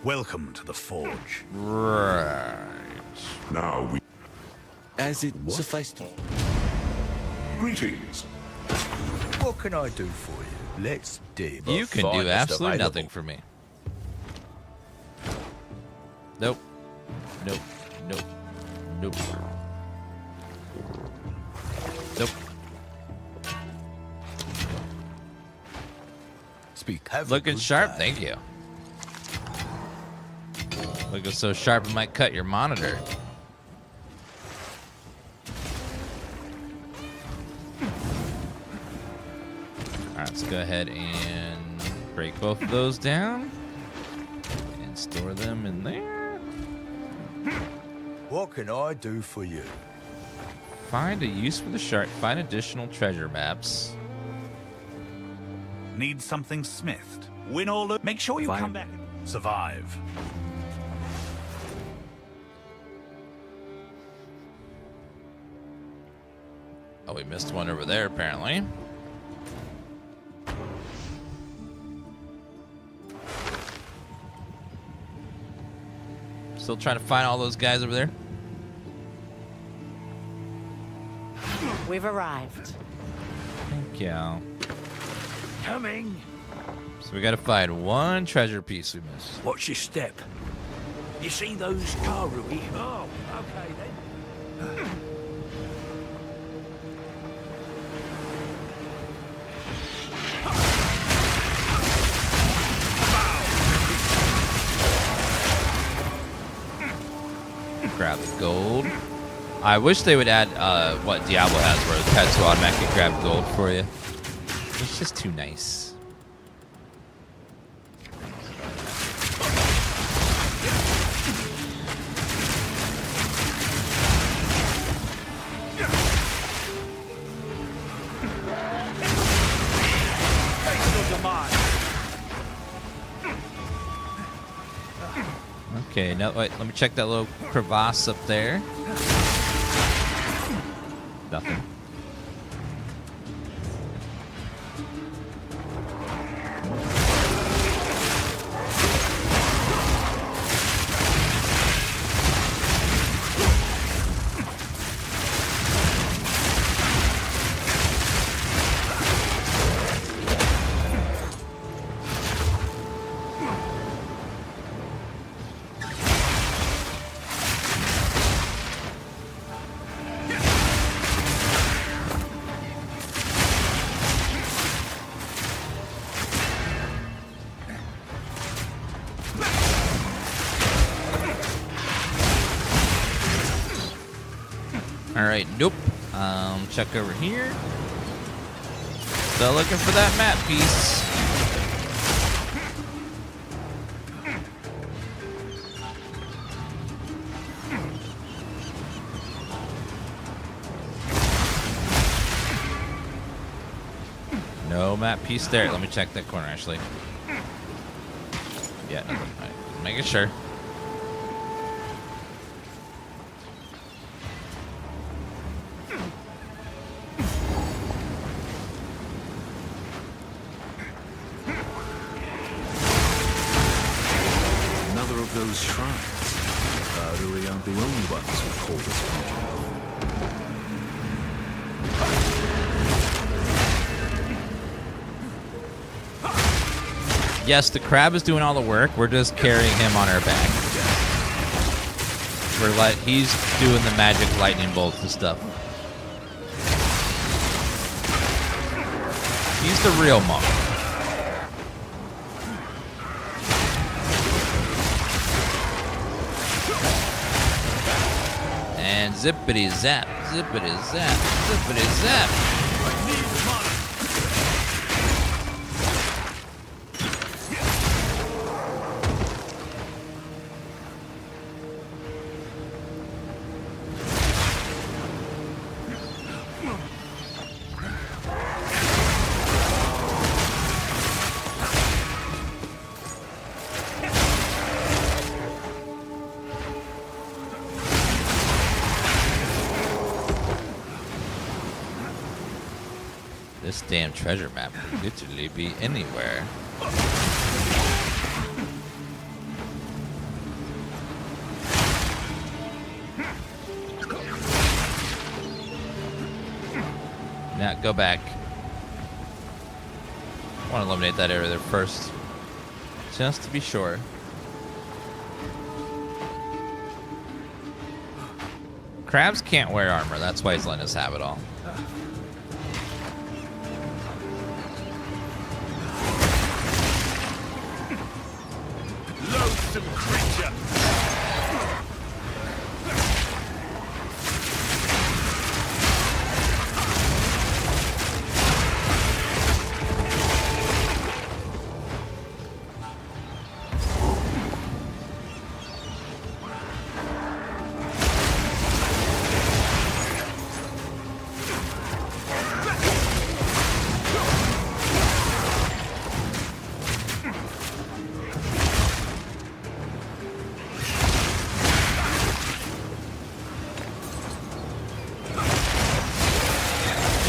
Welcome to the Forge. Right. Now we... As it sufficed to... Greetings. What can I do for you? Let's dig. You can do absolutely nothing for me. Nope. Nope. Nope. Nope. Nope. Speak. Looking sharp, thank you. Looking so sharp it might cut your monitor. Alright, let's go ahead and break both of those down and store them in there. What can I do for you? Find a use for the shark. Find additional treasure maps. Need something smithed. Win all the... Make sure you come back. Survive. Oh, we missed one over there, apparently. Still trying to find all those guys over there. We've arrived. Thank you. Coming. So we gotta find one treasure piece we missed. Watch your step. You see those Karui? Oh, okay then. Grab the gold. I wish they would add what Diablo has, where the pets will automatically grab gold for you. It's just too nice. Okay, now wait, let me check that little crevasse up there. Nothing. Alright, nope. Check over here. Still looking for that map piece. No map piece there. Let me check that corner, actually. Yeah, nothing. Right. Making sure. Those shrines. Karui aren't the only ones who call this region. Yes, the crab is doing all the work. We're just carrying him on our back. He's doing the magic lightning bolts and stuff. He's the real monk. And zippity zap, zippity zap, zippity zap. This damn treasure map could literally be anywhere. Now go back. I want to eliminate that area there first, just to be sure. Crabs can't wear armor. That's why he's letting us have it all. Loathsome creature!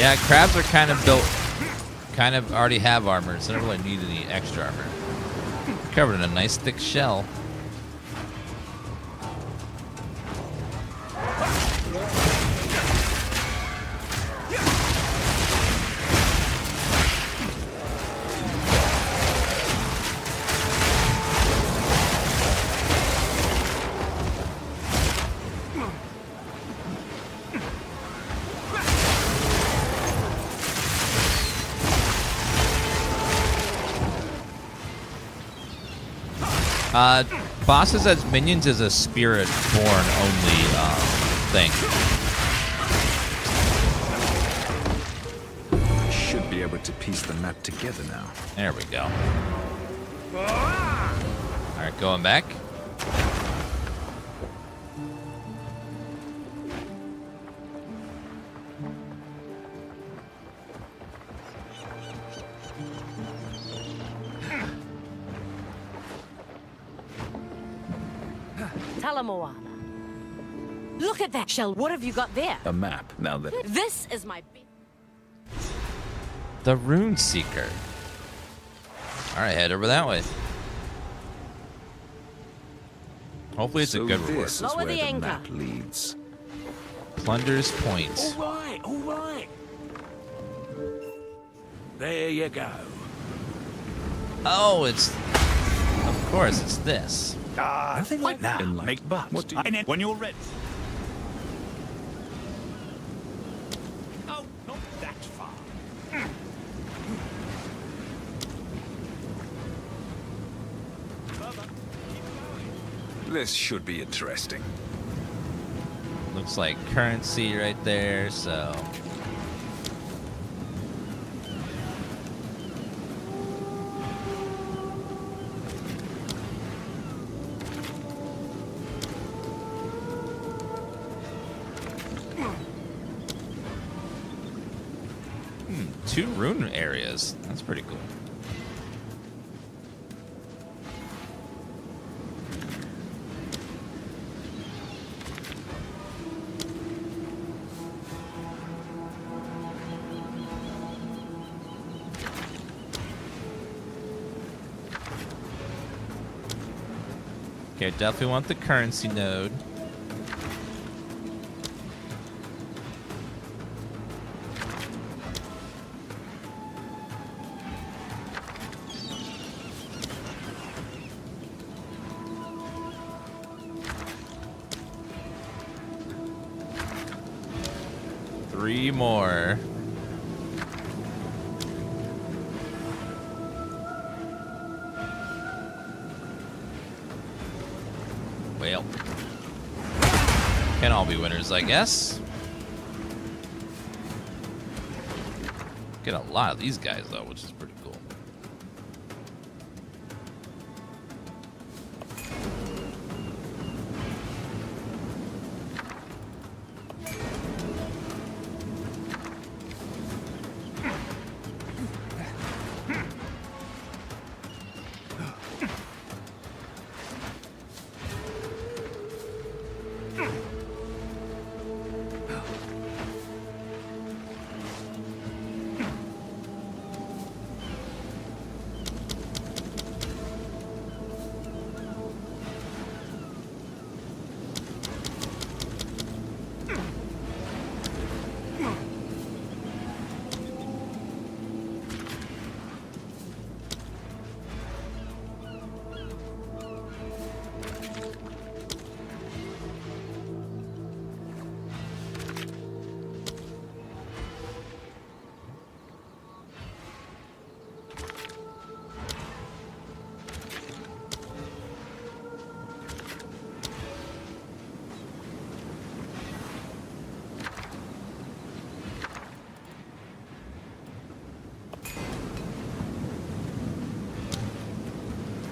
Yeah, crabs are kind of built, kind of already have armor, so they don't really need any extra armor. Covered in a nice thick shell. Bosses as minions is a spirit-born only thing. I should be able to piece the map together now. There we go. Alright, going back. Talamoana. Look at that shell. What have you got there? A map, now that... This is my... The Rune Seeker. Alright, head over that way. Hopefully it's a good reward. This is where the map leads. Plunder's Point. All right. There you go. Oh, it's... Of course, it's this. Nothing like that. Make bucks. What do you... When you're ready. Oh, not that far. This should be interesting. Looks like currency right there, so... Two rune areas. That's pretty cool. Okay, definitely want the currency node. Three more. Well, can all be winners, I guess. Get a lot of these guys though, which is pretty cool.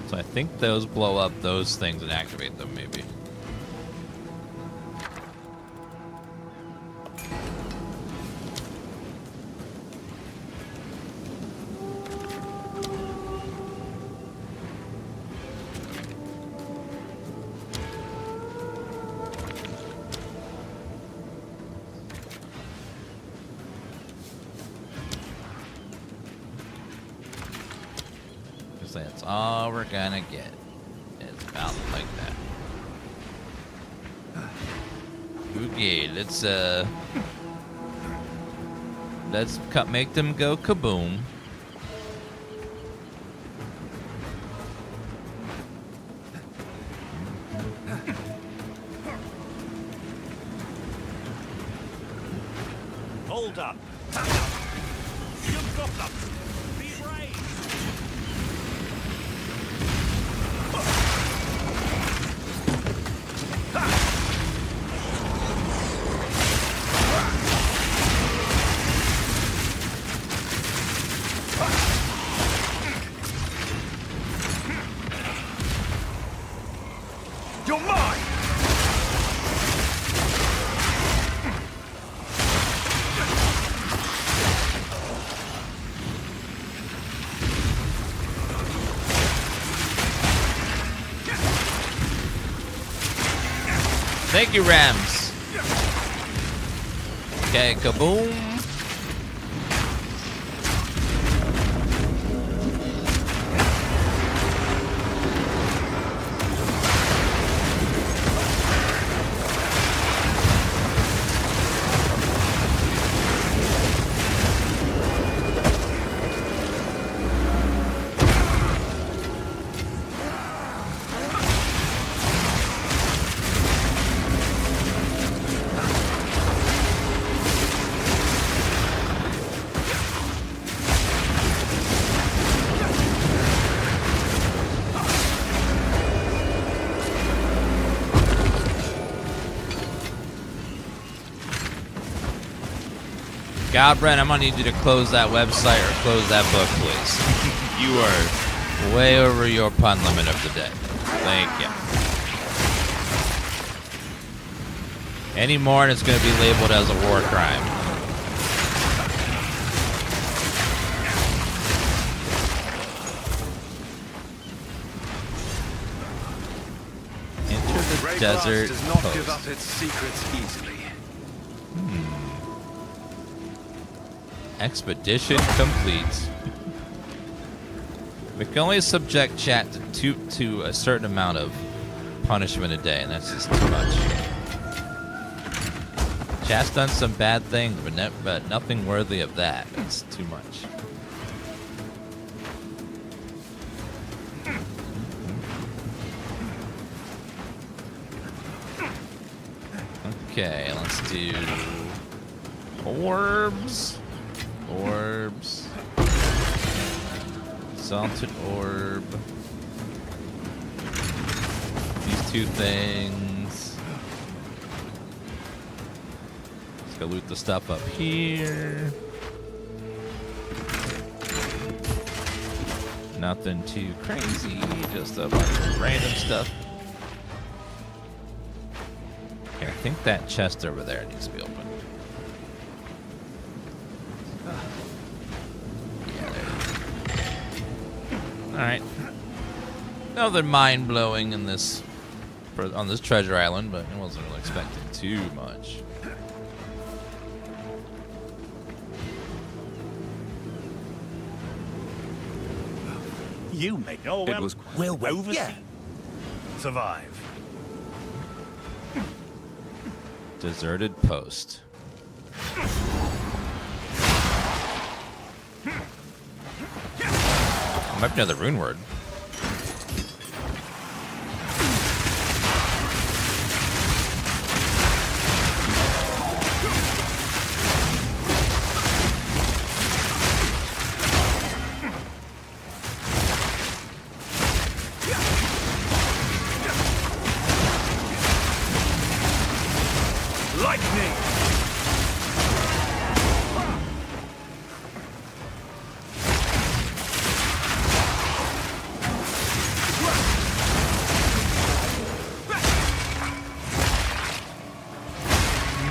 So I think those blow up those things and activate them, maybe. That's all we're gonna get. It's about like that. Okay, let's make them go kaboom. Hold up. You've got them. Be brave. You're mine! Thank you, Rams. Okay, kaboom. God, Brent, I'm gonna need you to close that website or close that book, please. You are way over your pun limit of the day. Thank you. Any more and it's gonna be labeled as a war crime. Enter the Wraeclast desert does not post. give up its secrets easily. Expedition complete. We can only subject chat to a certain amount of punishment a day, and that's just too much. Chat's done some bad things, but nothing worthy of that. It's too much. Okay, let's do orbs. Orbs. Salted orb. These two things. Let's go loot the stuff up here. Nothing too crazy, just a bunch of random stuff. Okay, I think that chest over there needs to be opened. Alright. Nothing mind-blowing in this on this treasure island, but I wasn't really expecting too much. You may know well. It was We'll oversee. Survive. Deserted post. Might be another rune word. Lightning!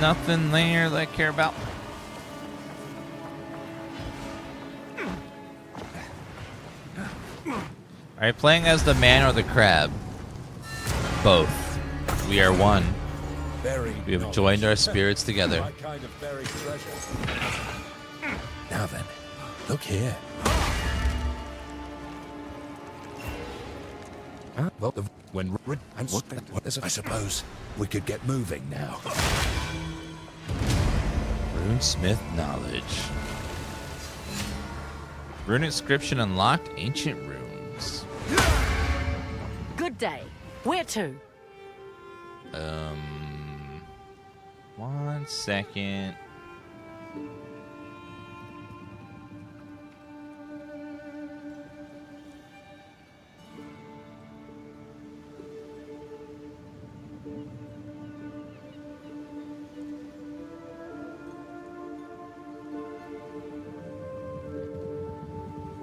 Nothing there that I care about. Are you playing as the man or the crab? Both. We are one. We have joined our spirits together. Now then, look here. Well, when and I suppose we could get moving now. Runesmith knowledge. Rune inscription unlocked. Ancient runes. Good day. Where to? 1 second.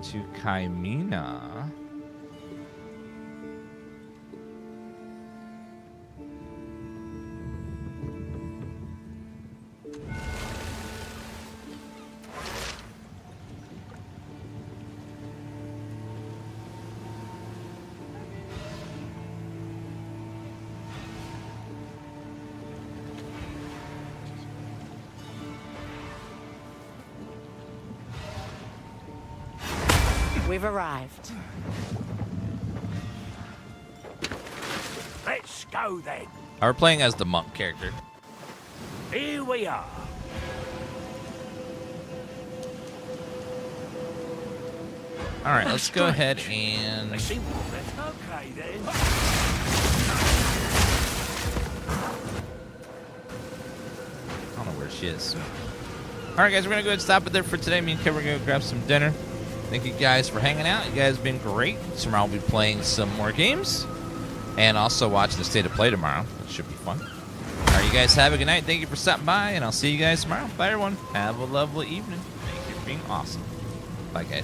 To Kaimina. We've arrived. Let's go then. We're playing as the monk character. Here we are. All right, let's go ahead and. Okay then. I don't know where she is. All right, guys, we're gonna go ahead and stop it there for today. Me and Kevin are gonna go grab some dinner. Thank you guys for hanging out. You guys have been great. Tomorrow we'll be playing some more games and also watching the State of Play tomorrow. That should be fun. All right, you guys have a good night. Thank you for stopping by, and I'll see you guys tomorrow. Bye, everyone. Have a lovely evening. Thank you for being awesome. Bye, guys.